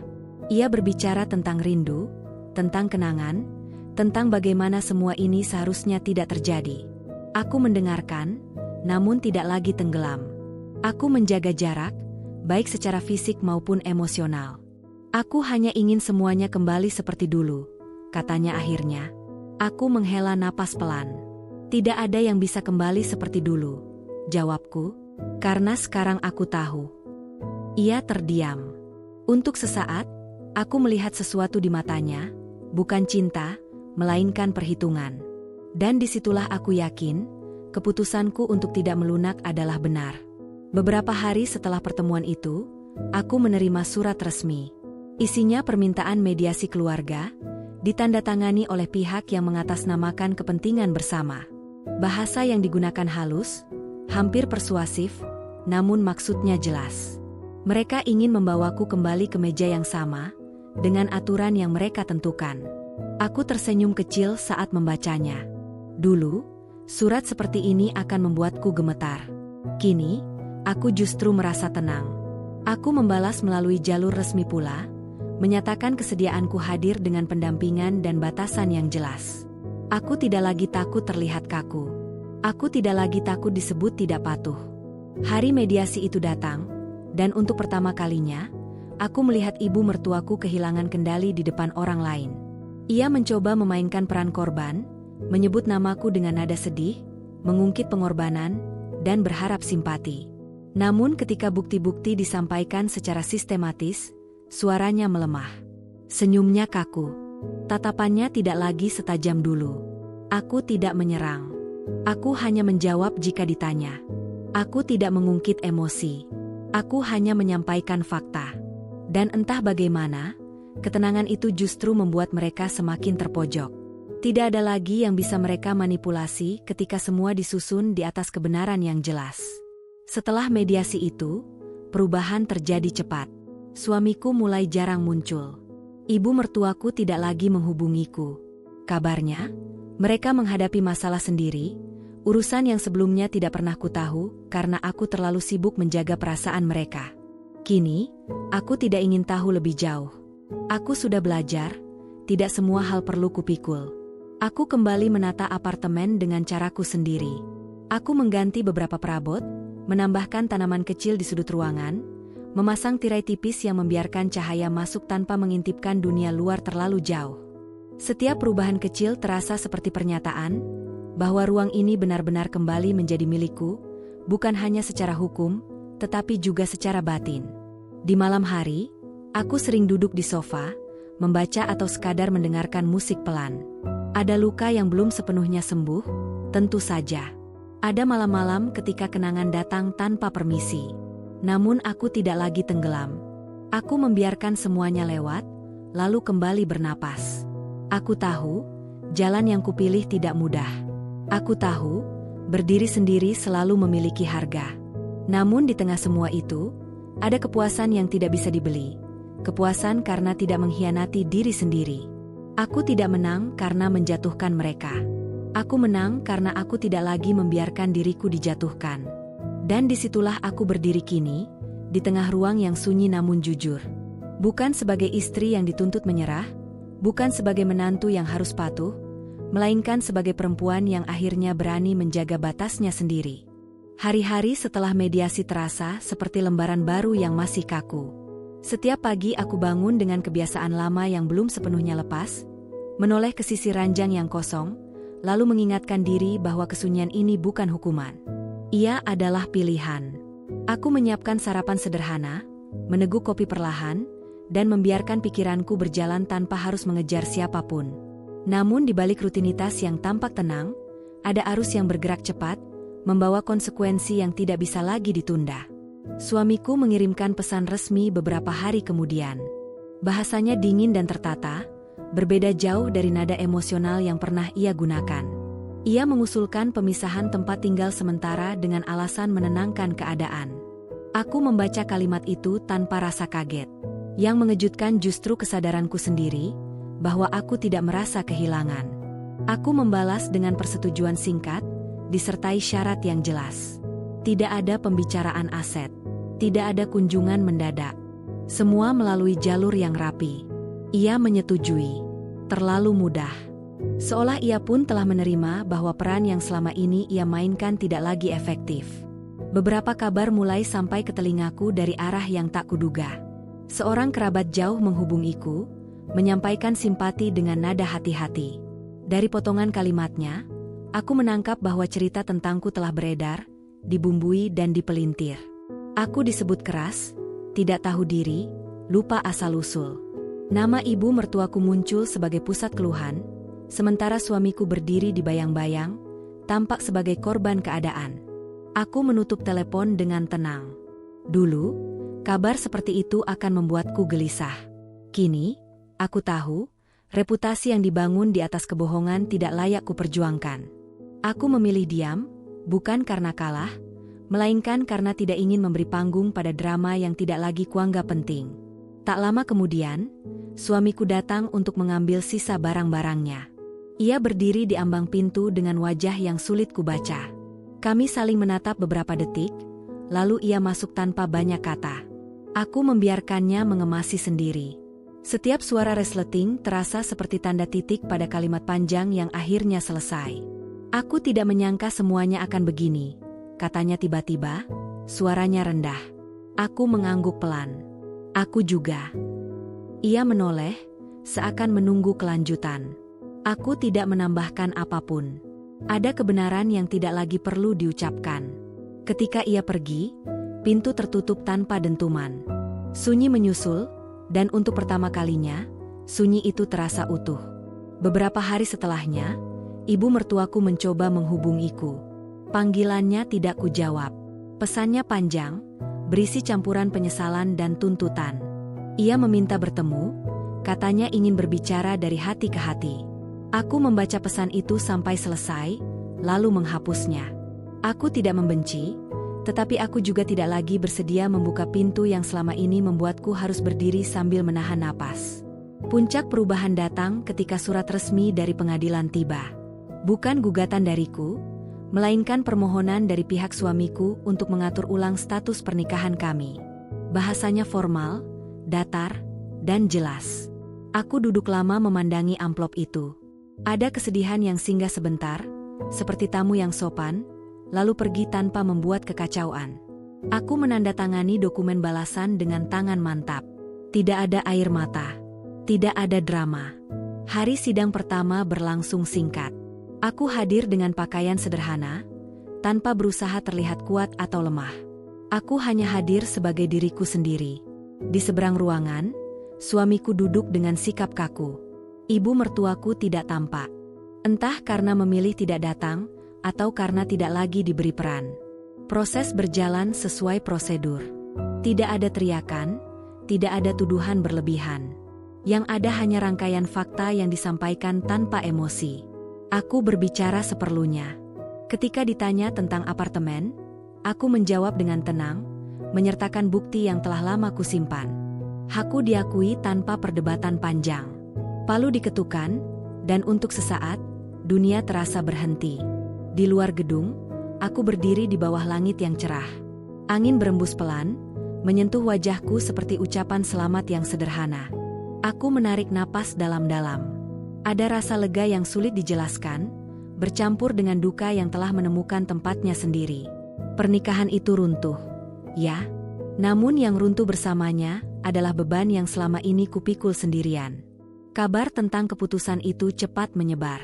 Ia berbicara tentang rindu, tentang kenangan, tentang bagaimana semua ini seharusnya tidak terjadi. Aku mendengarkan, namun tidak lagi tenggelam. Aku menjaga jarak, baik secara fisik maupun emosional. Aku hanya ingin semuanya kembali seperti dulu, katanya akhirnya. Aku menghela napas pelan. Tidak ada yang bisa kembali seperti dulu, jawabku, karena sekarang aku tahu. Ia terdiam. Untuk sesaat, aku melihat sesuatu di matanya, bukan cinta, melainkan perhitungan. Dan disitulah aku yakin, keputusanku untuk tidak melunak adalah benar. Beberapa hari setelah pertemuan itu, aku menerima surat resmi. Isinya permintaan mediasi keluarga, ditandatangani oleh pihak yang mengatasnamakan kepentingan bersama. Bahasa yang digunakan halus, hampir persuasif, namun maksudnya jelas. Mereka ingin membawaku kembali ke meja yang sama, dengan aturan yang mereka tentukan. Aku tersenyum kecil saat membacanya. Dulu, surat seperti ini akan membuatku gemetar. Kini, aku justru merasa tenang. Aku membalas melalui jalur resmi pula, menyatakan kesediaanku hadir dengan pendampingan dan batasan yang jelas. Aku tidak lagi takut terlihat kaku. Aku tidak lagi takut disebut tidak patuh. Hari mediasi itu datang, dan untuk pertama kalinya, aku melihat ibu mertuaku kehilangan kendali di depan orang lain. Ia mencoba memainkan peran korban, menyebut namaku dengan nada sedih, mengungkit pengorbanan, dan berharap simpati. Namun ketika bukti-bukti disampaikan secara sistematis, suaranya melemah. Senyumnya kaku. Tatapannya tidak lagi setajam dulu. Aku tidak menyerang. Aku hanya menjawab jika ditanya. Aku tidak mengungkit emosi. Aku hanya menyampaikan fakta. Dan entah bagaimana, ketenangan itu justru membuat mereka semakin terpojok. Tidak ada lagi yang bisa mereka manipulasi ketika semua disusun di atas kebenaran yang jelas. Setelah mediasi itu, perubahan terjadi cepat. Suamiku mulai jarang muncul. Ibu mertuaku tidak lagi menghubungiku. Kabarnya, mereka menghadapi masalah sendiri, urusan yang sebelumnya tidak pernah kutahu karena aku terlalu sibuk menjaga perasaan mereka. Kini, aku tidak ingin tahu lebih jauh. Aku sudah belajar, tidak semua hal perlu kupikul. Aku kembali menata apartemen dengan caraku sendiri. Aku mengganti beberapa perabot, menambahkan tanaman kecil di sudut ruangan, memasang tirai tipis yang membiarkan cahaya masuk tanpa mengintipkan dunia luar terlalu jauh. Setiap perubahan kecil terasa seperti pernyataan bahwa ruang ini benar-benar kembali menjadi milikku, bukan hanya secara hukum, tetapi juga secara batin. Di malam hari, aku sering duduk di sofa, membaca atau sekadar mendengarkan musik pelan. Ada luka yang belum sepenuhnya sembuh, tentu saja. Ada malam-malam ketika kenangan datang tanpa permisi. Namun aku tidak lagi tenggelam. Aku membiarkan semuanya lewat, lalu kembali bernapas. Aku tahu, jalan yang kupilih tidak mudah. Aku tahu, berdiri sendiri selalu memiliki harga. Namun di tengah semua itu, ada kepuasan yang tidak bisa dibeli. Kepuasan karena tidak mengkhianati diri sendiri. Aku tidak menang karena menjatuhkan mereka. Aku menang karena aku tidak lagi membiarkan diriku dijatuhkan. Dan disitulah aku berdiri kini, di tengah ruang yang sunyi namun jujur. Bukan sebagai istri yang dituntut menyerah, bukan sebagai menantu yang harus patuh, melainkan sebagai perempuan yang akhirnya berani menjaga batasnya sendiri. Hari-hari setelah mediasi terasa seperti lembaran baru yang masih kaku. Setiap pagi aku bangun dengan kebiasaan lama yang belum sepenuhnya lepas, menoleh ke sisi ranjang yang kosong, lalu mengingatkan diri bahwa kesunyian ini bukan hukuman. Ia adalah pilihan. Aku menyiapkan sarapan sederhana, meneguk kopi perlahan, dan membiarkan pikiranku berjalan tanpa harus mengejar siapapun. Namun di balik rutinitas yang tampak tenang, ada arus yang bergerak cepat, membawa konsekuensi yang tidak bisa lagi ditunda. Suamiku mengirimkan pesan resmi beberapa hari kemudian. Bahasanya dingin dan tertata, berbeda jauh dari nada emosional yang pernah ia gunakan. Ia mengusulkan pemisahan tempat tinggal sementara dengan alasan menenangkan keadaan. Aku membaca kalimat itu tanpa rasa kaget. Yang mengejutkan justru kesadaranku sendiri, bahwa aku tidak merasa kehilangan. Aku membalas dengan persetujuan singkat, disertai syarat yang jelas. Tidak ada pembicaraan aset. Tidak ada kunjungan mendadak. Semua melalui jalur yang rapi. Ia menyetujui. Terlalu mudah. Seolah ia pun telah menerima bahwa peran yang selama ini ia mainkan tidak lagi efektif. Beberapa kabar mulai sampai ke telingaku dari arah yang tak kuduga. Seorang kerabat jauh menghubungiku, menyampaikan simpati dengan nada hati-hati. Dari potongan kalimatnya, aku menangkap bahwa cerita tentangku telah beredar, dibumbui dan dipelintir. Aku disebut keras, tidak tahu diri, lupa asal-usul. Nama ibu mertuaku muncul sebagai pusat keluhan, sementara suamiku berdiri di bayang-bayang, tampak sebagai korban keadaan. Aku menutup telepon dengan tenang. Dulu, kabar seperti itu akan membuatku gelisah. Kini, aku tahu, reputasi yang dibangun di atas kebohongan tidak layak kuperjuangkan. Aku memilih diam, bukan karena kalah, melainkan karena tidak ingin memberi panggung pada drama yang tidak lagi kuanggap penting. Tak lama kemudian, suamiku datang untuk mengambil sisa barang-barangnya. Ia berdiri di ambang pintu dengan wajah yang sulit kubaca. Kami saling menatap beberapa detik, lalu ia masuk tanpa banyak kata. Aku membiarkannya mengemasi sendiri. Setiap suara resleting terasa seperti tanda titik pada kalimat panjang yang akhirnya selesai. Aku tidak menyangka semuanya akan begini, katanya tiba-tiba, suaranya rendah. Aku mengangguk pelan. Aku juga. Ia menoleh, seakan menunggu kelanjutan. Aku tidak menambahkan apapun. Ada kebenaran yang tidak lagi perlu diucapkan. Ketika ia pergi, pintu tertutup tanpa dentuman. Sunyi menyusul, dan untuk pertama kalinya, sunyi itu terasa utuh. Beberapa hari setelahnya, ibu mertuaku mencoba menghubungiku. Panggilannya tidak kujawab. Pesannya panjang, berisi campuran penyesalan dan tuntutan. Ia meminta bertemu, katanya ingin berbicara dari hati ke hati. Aku membaca pesan itu sampai selesai, lalu menghapusnya. Aku tidak membenci, tetapi aku juga tidak lagi bersedia membuka pintu yang selama ini membuatku harus berdiri sambil menahan napas. Puncak perubahan datang ketika surat resmi dari pengadilan tiba. Bukan gugatan dariku, melainkan permohonan dari pihak suamiku untuk mengatur ulang status pernikahan kami. Bahasanya formal, datar, dan jelas. Aku duduk lama memandangi amplop itu. Ada kesedihan yang singgah sebentar, seperti tamu yang sopan, lalu pergi tanpa membuat kekacauan. Aku menandatangani dokumen balasan dengan tangan mantap. Tidak ada air mata. Tidak ada drama. Hari sidang pertama berlangsung singkat. Aku hadir dengan pakaian sederhana, tanpa berusaha terlihat kuat atau lemah. Aku hanya hadir sebagai diriku sendiri. Di seberang ruangan, suamiku duduk dengan sikap kaku. Ibu mertuaku tidak tampak. Entah karena memilih tidak datang, atau karena tidak lagi diberi peran. Proses berjalan sesuai prosedur. Tidak ada teriakan, tidak ada tuduhan berlebihan. Yang ada hanya rangkaian fakta yang disampaikan tanpa emosi. Aku berbicara seperlunya. Ketika ditanya tentang apartemen, aku menjawab dengan tenang, menyertakan bukti yang telah lama kusimpan. Hakku diakui tanpa perdebatan panjang. Palu diketukan, dan untuk sesaat, dunia terasa berhenti. Di luar gedung, Aku berdiri di bawah langit yang cerah. Angin berembus pelan, menyentuh wajahku seperti ucapan selamat yang sederhana. Aku menarik napas dalam-dalam. Ada rasa lega yang sulit dijelaskan, bercampur dengan duka yang telah menemukan tempatnya sendiri. Pernikahan itu runtuh. Ya, namun yang runtuh bersamanya adalah beban yang selama ini kupikul sendirian. Kabar tentang keputusan itu cepat menyebar.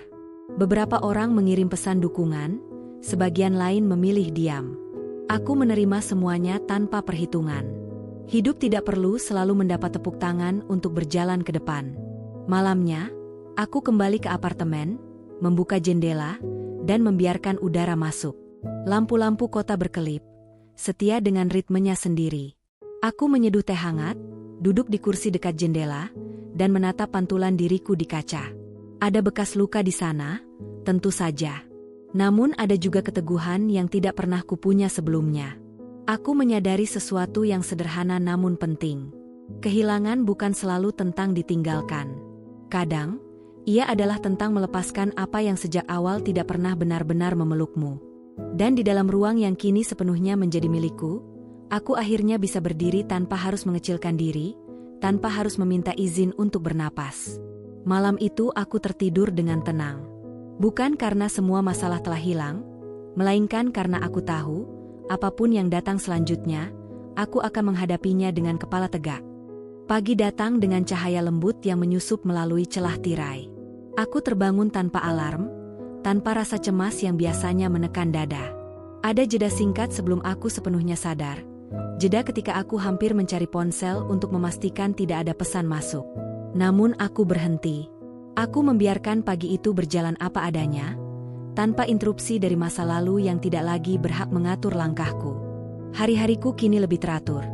Beberapa orang mengirim pesan dukungan, sebagian lain memilih diam. Aku menerima semuanya tanpa perhitungan. Hidup tidak perlu selalu mendapat tepuk tangan untuk berjalan ke depan. Malamnya, aku kembali ke apartemen, membuka jendela, dan membiarkan udara masuk. Lampu-lampu kota berkelip, setia dengan ritmenya sendiri. Aku menyeduh teh hangat, duduk di kursi dekat jendela, dan menatap pantulan diriku di kaca. Ada bekas luka di sana, tentu saja. Namun ada juga keteguhan yang tidak pernah kupunya sebelumnya. Aku menyadari sesuatu yang sederhana namun penting. Kehilangan bukan selalu tentang ditinggalkan. Kadang, ia adalah tentang melepaskan apa yang sejak awal tidak pernah benar-benar memelukmu. Dan di dalam ruang yang kini sepenuhnya menjadi milikku, aku akhirnya bisa berdiri tanpa harus mengecilkan diri, tanpa harus meminta izin untuk bernapas. Malam itu aku tertidur dengan tenang. Bukan karena semua masalah telah hilang, melainkan karena aku tahu, apapun yang datang selanjutnya, aku akan menghadapinya dengan kepala tegak. Pagi datang dengan cahaya lembut yang menyusup melalui celah tirai. Aku terbangun tanpa alarm, tanpa rasa cemas yang biasanya menekan dada. Ada jeda singkat sebelum aku sepenuhnya sadar. Jeda ketika aku hampir mencari ponsel untuk memastikan tidak ada pesan masuk. Namun aku berhenti. Aku membiarkan pagi itu berjalan apa adanya, tanpa interupsi dari masa lalu yang tidak lagi berhak mengatur langkahku. Hari-hariku kini lebih teratur.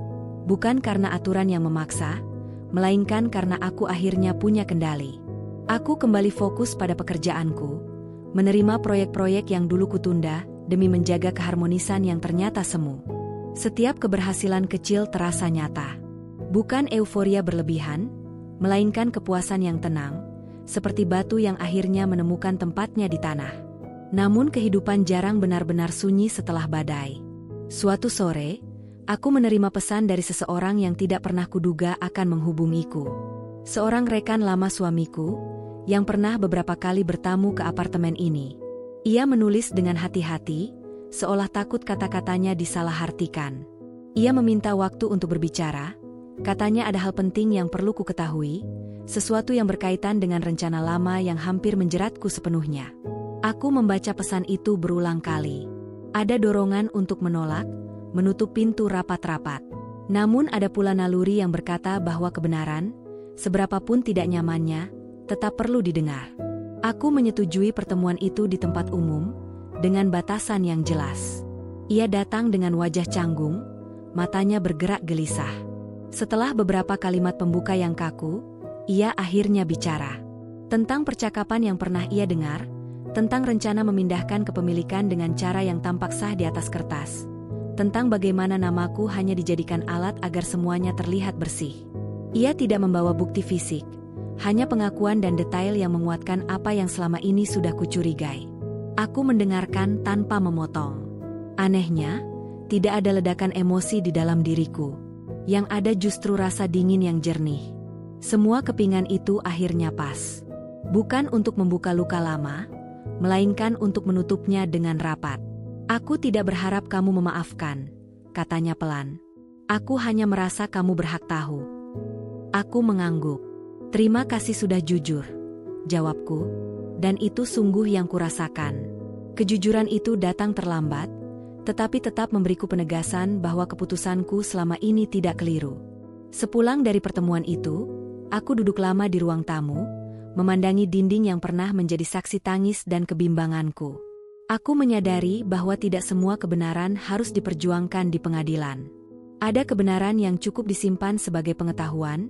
Bukan karena aturan yang memaksa, melainkan karena aku akhirnya punya kendali. Aku kembali fokus pada pekerjaanku, menerima proyek-proyek yang dulu kutunda demi menjaga keharmonisan yang ternyata semu. Setiap keberhasilan kecil terasa nyata. Bukan euforia berlebihan, melainkan kepuasan yang tenang, seperti batu yang akhirnya menemukan tempatnya di tanah. Namun kehidupan jarang benar-benar sunyi setelah badai. Suatu sore, aku menerima pesan dari seseorang yang tidak pernah kuduga akan menghubungiku. Seorang rekan lama suamiku, yang pernah beberapa kali bertamu ke apartemen ini. Ia menulis dengan hati-hati, seolah takut kata-katanya disalahartikan. Ia meminta waktu untuk berbicara, katanya ada hal penting yang perlu ku ketahui, sesuatu yang berkaitan dengan rencana lama yang hampir menjeratku sepenuhnya. Aku membaca pesan itu berulang kali. Ada dorongan untuk menolak, menutup pintu rapat-rapat. Namun ada pula naluri yang berkata bahwa kebenaran, seberapapun tidak nyamannya, tetap perlu didengar. Aku menyetujui pertemuan itu di tempat umum, dengan batasan yang jelas. Ia datang dengan wajah canggung, matanya bergerak gelisah. Setelah beberapa kalimat pembuka yang kaku, ia akhirnya bicara. Tentang percakapan yang pernah ia dengar, tentang rencana memindahkan kepemilikan dengan cara yang tampak sah di atas kertas. Tentang bagaimana namaku hanya dijadikan alat agar semuanya terlihat bersih. Ia tidak membawa bukti fisik, hanya pengakuan dan detail yang menguatkan apa yang selama ini sudah kucurigai. Aku mendengarkan tanpa memotong. Anehnya, tidak ada ledakan emosi di dalam diriku. Yang ada justru rasa dingin yang jernih. Semua kepingan itu akhirnya pas. Bukan untuk membuka luka lama, melainkan untuk menutupnya dengan rapat. Aku tidak berharap kamu memaafkan, katanya pelan. Aku hanya merasa kamu berhak tahu. Aku mengangguk. Terima kasih sudah jujur, jawabku, dan itu sungguh yang kurasakan. Kejujuran itu datang terlambat, tetapi tetap memberiku penegasan bahwa keputusanku selama ini tidak keliru. Sepulang dari pertemuan itu, aku duduk lama di ruang tamu, memandangi dinding yang pernah menjadi saksi tangis dan kebimbanganku. Aku menyadari bahwa tidak semua kebenaran harus diperjuangkan di pengadilan. Ada kebenaran yang cukup disimpan sebagai pengetahuan,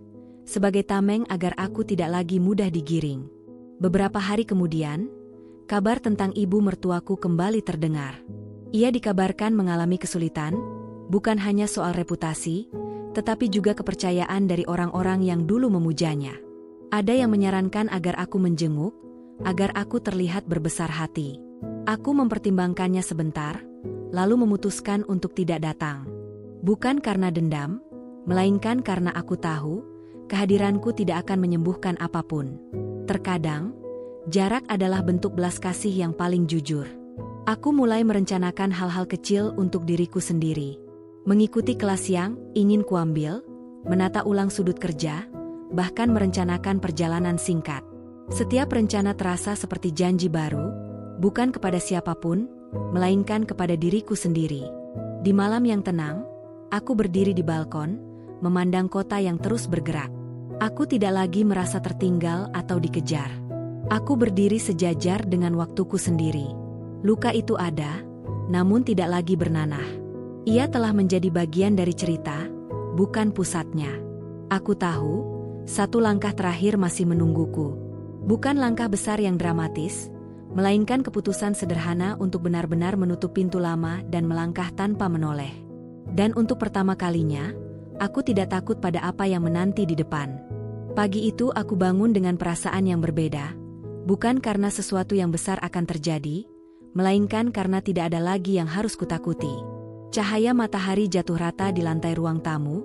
sebagai tameng agar aku tidak lagi mudah digiring. Beberapa hari kemudian, kabar tentang ibu mertuaku kembali terdengar. Ia dikabarkan mengalami kesulitan, bukan hanya soal reputasi, tetapi juga kepercayaan dari orang-orang yang dulu memujanya. Ada yang menyarankan agar aku menjenguk, agar aku terlihat berbesar hati. Aku mempertimbangkannya sebentar, lalu memutuskan untuk tidak datang. Bukan karena dendam, melainkan karena aku tahu, kehadiranku tidak akan menyembuhkan apapun. Terkadang, jarak adalah bentuk belas kasih yang paling jujur. Aku mulai merencanakan hal-hal kecil untuk diriku sendiri. Mengikuti kelas yang ingin kuambil, menata ulang sudut kerja, bahkan merencanakan perjalanan singkat. Setiap rencana terasa seperti janji baru, bukan kepada siapapun, melainkan kepada diriku sendiri. Di malam yang tenang, aku berdiri di balkon, memandang kota yang terus bergerak. Aku tidak lagi merasa tertinggal atau dikejar. Aku berdiri sejajar dengan waktuku sendiri. Luka itu ada, namun tidak lagi bernanah. Ia telah menjadi bagian dari cerita, bukan pusatnya. Aku tahu, satu langkah terakhir masih menungguku. Bukan langkah besar yang dramatis, melainkan keputusan sederhana untuk benar-benar menutup pintu lama dan melangkah tanpa menoleh. Dan untuk pertama kalinya, aku tidak takut pada apa yang menanti di depan. Pagi itu aku bangun dengan perasaan yang berbeda, bukan karena sesuatu yang besar akan terjadi, melainkan karena tidak ada lagi yang harus kutakuti. Cahaya matahari jatuh rata di lantai ruang tamu,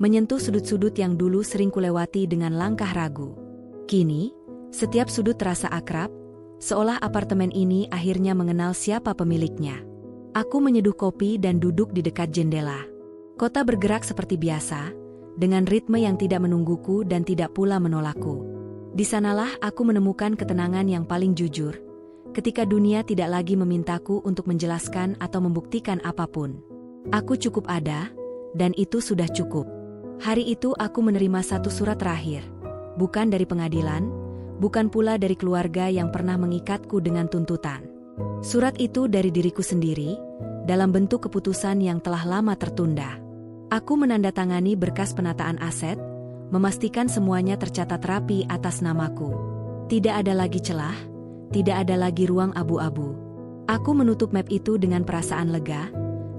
menyentuh sudut-sudut yang dulu sering kulewati dengan langkah ragu. Kini, setiap sudut terasa akrab, seolah apartemen ini akhirnya mengenal siapa pemiliknya. Aku menyeduh kopi dan duduk di dekat jendela. Kota bergerak seperti biasa, dengan ritme yang tidak menungguku dan tidak pula menolakku. Di sanalah aku menemukan ketenangan yang paling jujur, ketika dunia tidak lagi memintaku untuk menjelaskan atau membuktikan apapun. Aku cukup ada, dan itu sudah cukup. Hari itu aku menerima satu surat terakhir, bukan dari pengadilan, bukan pula dari keluarga yang pernah mengikatku dengan tuntutan. Surat itu dari diriku sendiri, dalam bentuk keputusan yang telah lama tertunda. Aku menandatangani berkas penataan aset, memastikan semuanya tercatat rapi atas namaku. Tidak ada lagi celah, tidak ada lagi ruang abu-abu. Aku menutup map itu dengan perasaan lega,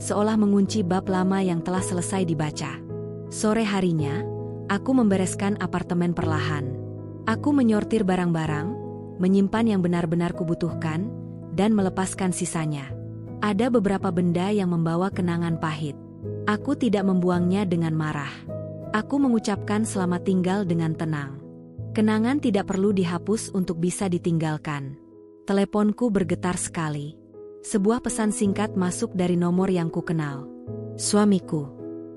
seolah mengunci bab lama yang telah selesai dibaca. Sore harinya, aku membereskan apartemen perlahan. Aku menyortir barang-barang, menyimpan yang benar-benar kubutuhkan, dan melepaskan sisanya. Ada beberapa benda yang membawa kenangan pahit. Aku tidak membuangnya dengan marah. Aku mengucapkan selamat tinggal dengan tenang. Kenangan tidak perlu dihapus untuk bisa ditinggalkan. Teleponku bergetar sekali. Sebuah pesan singkat masuk dari nomor yang kukenal. Suamiku.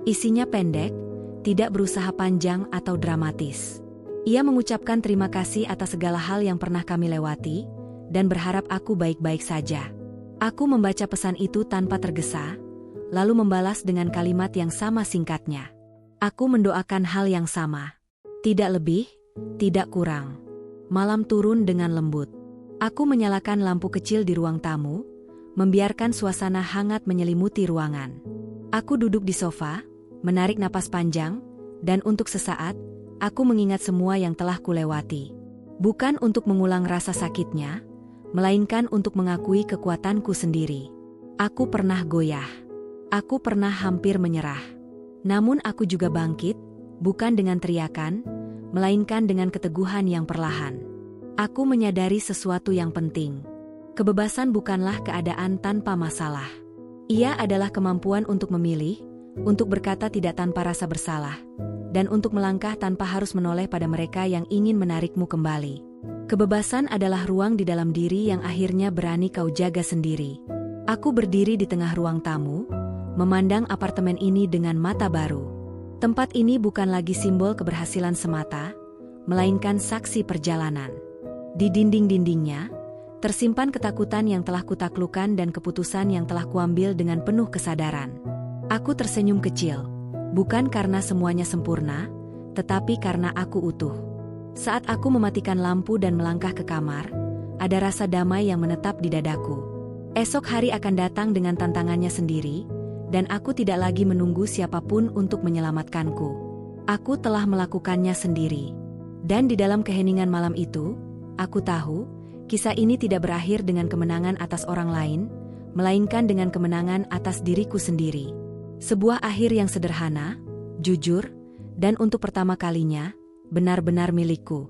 Isinya pendek, tidak berusaha panjang atau dramatis. Ia mengucapkan terima kasih atas segala hal yang pernah kami lewati, dan berharap aku baik-baik saja. Aku membaca pesan itu tanpa tergesa, lalu membalas dengan kalimat yang sama singkatnya. Aku mendoakan hal yang sama. Tidak lebih, tidak kurang. Malam turun dengan lembut. Aku menyalakan lampu kecil di ruang tamu, membiarkan suasana hangat menyelimuti ruangan. Aku duduk di sofa, menarik napas panjang, dan untuk sesaat, aku mengingat semua yang telah kulewati. Bukan untuk mengulang rasa sakitnya, melainkan untuk mengakui kekuatanku sendiri. Aku pernah goyah. Aku pernah hampir menyerah. Namun aku juga bangkit, bukan dengan teriakan, melainkan dengan keteguhan yang perlahan. Aku menyadari sesuatu yang penting. Kebebasan bukanlah keadaan tanpa masalah. Ia adalah kemampuan untuk memilih, untuk berkata tidak tanpa rasa bersalah, dan untuk melangkah tanpa harus menoleh pada mereka yang ingin menarikmu kembali. Kebebasan adalah ruang di dalam diri yang akhirnya berani kau jaga sendiri. Aku berdiri di tengah ruang tamu, memandang apartemen ini dengan mata baru. Tempat ini bukan lagi simbol keberhasilan semata, melainkan saksi perjalanan. Di dinding-dindingnya, tersimpan ketakutan yang telah kutaklukkan dan keputusan yang telah kuambil dengan penuh kesadaran. Aku tersenyum kecil, bukan karena semuanya sempurna, tetapi karena aku utuh. Saat aku mematikan lampu dan melangkah ke kamar, ada rasa damai yang menetap di dadaku. Esok hari akan datang dengan tantangannya sendiri, dan aku tidak lagi menunggu siapapun untuk menyelamatkanku. Aku telah melakukannya sendiri. Dan di dalam keheningan malam itu, aku tahu, kisah ini tidak berakhir dengan kemenangan atas orang lain, melainkan dengan kemenangan atas diriku sendiri. Sebuah akhir yang sederhana, jujur, dan untuk pertama kalinya, benar-benar milikku.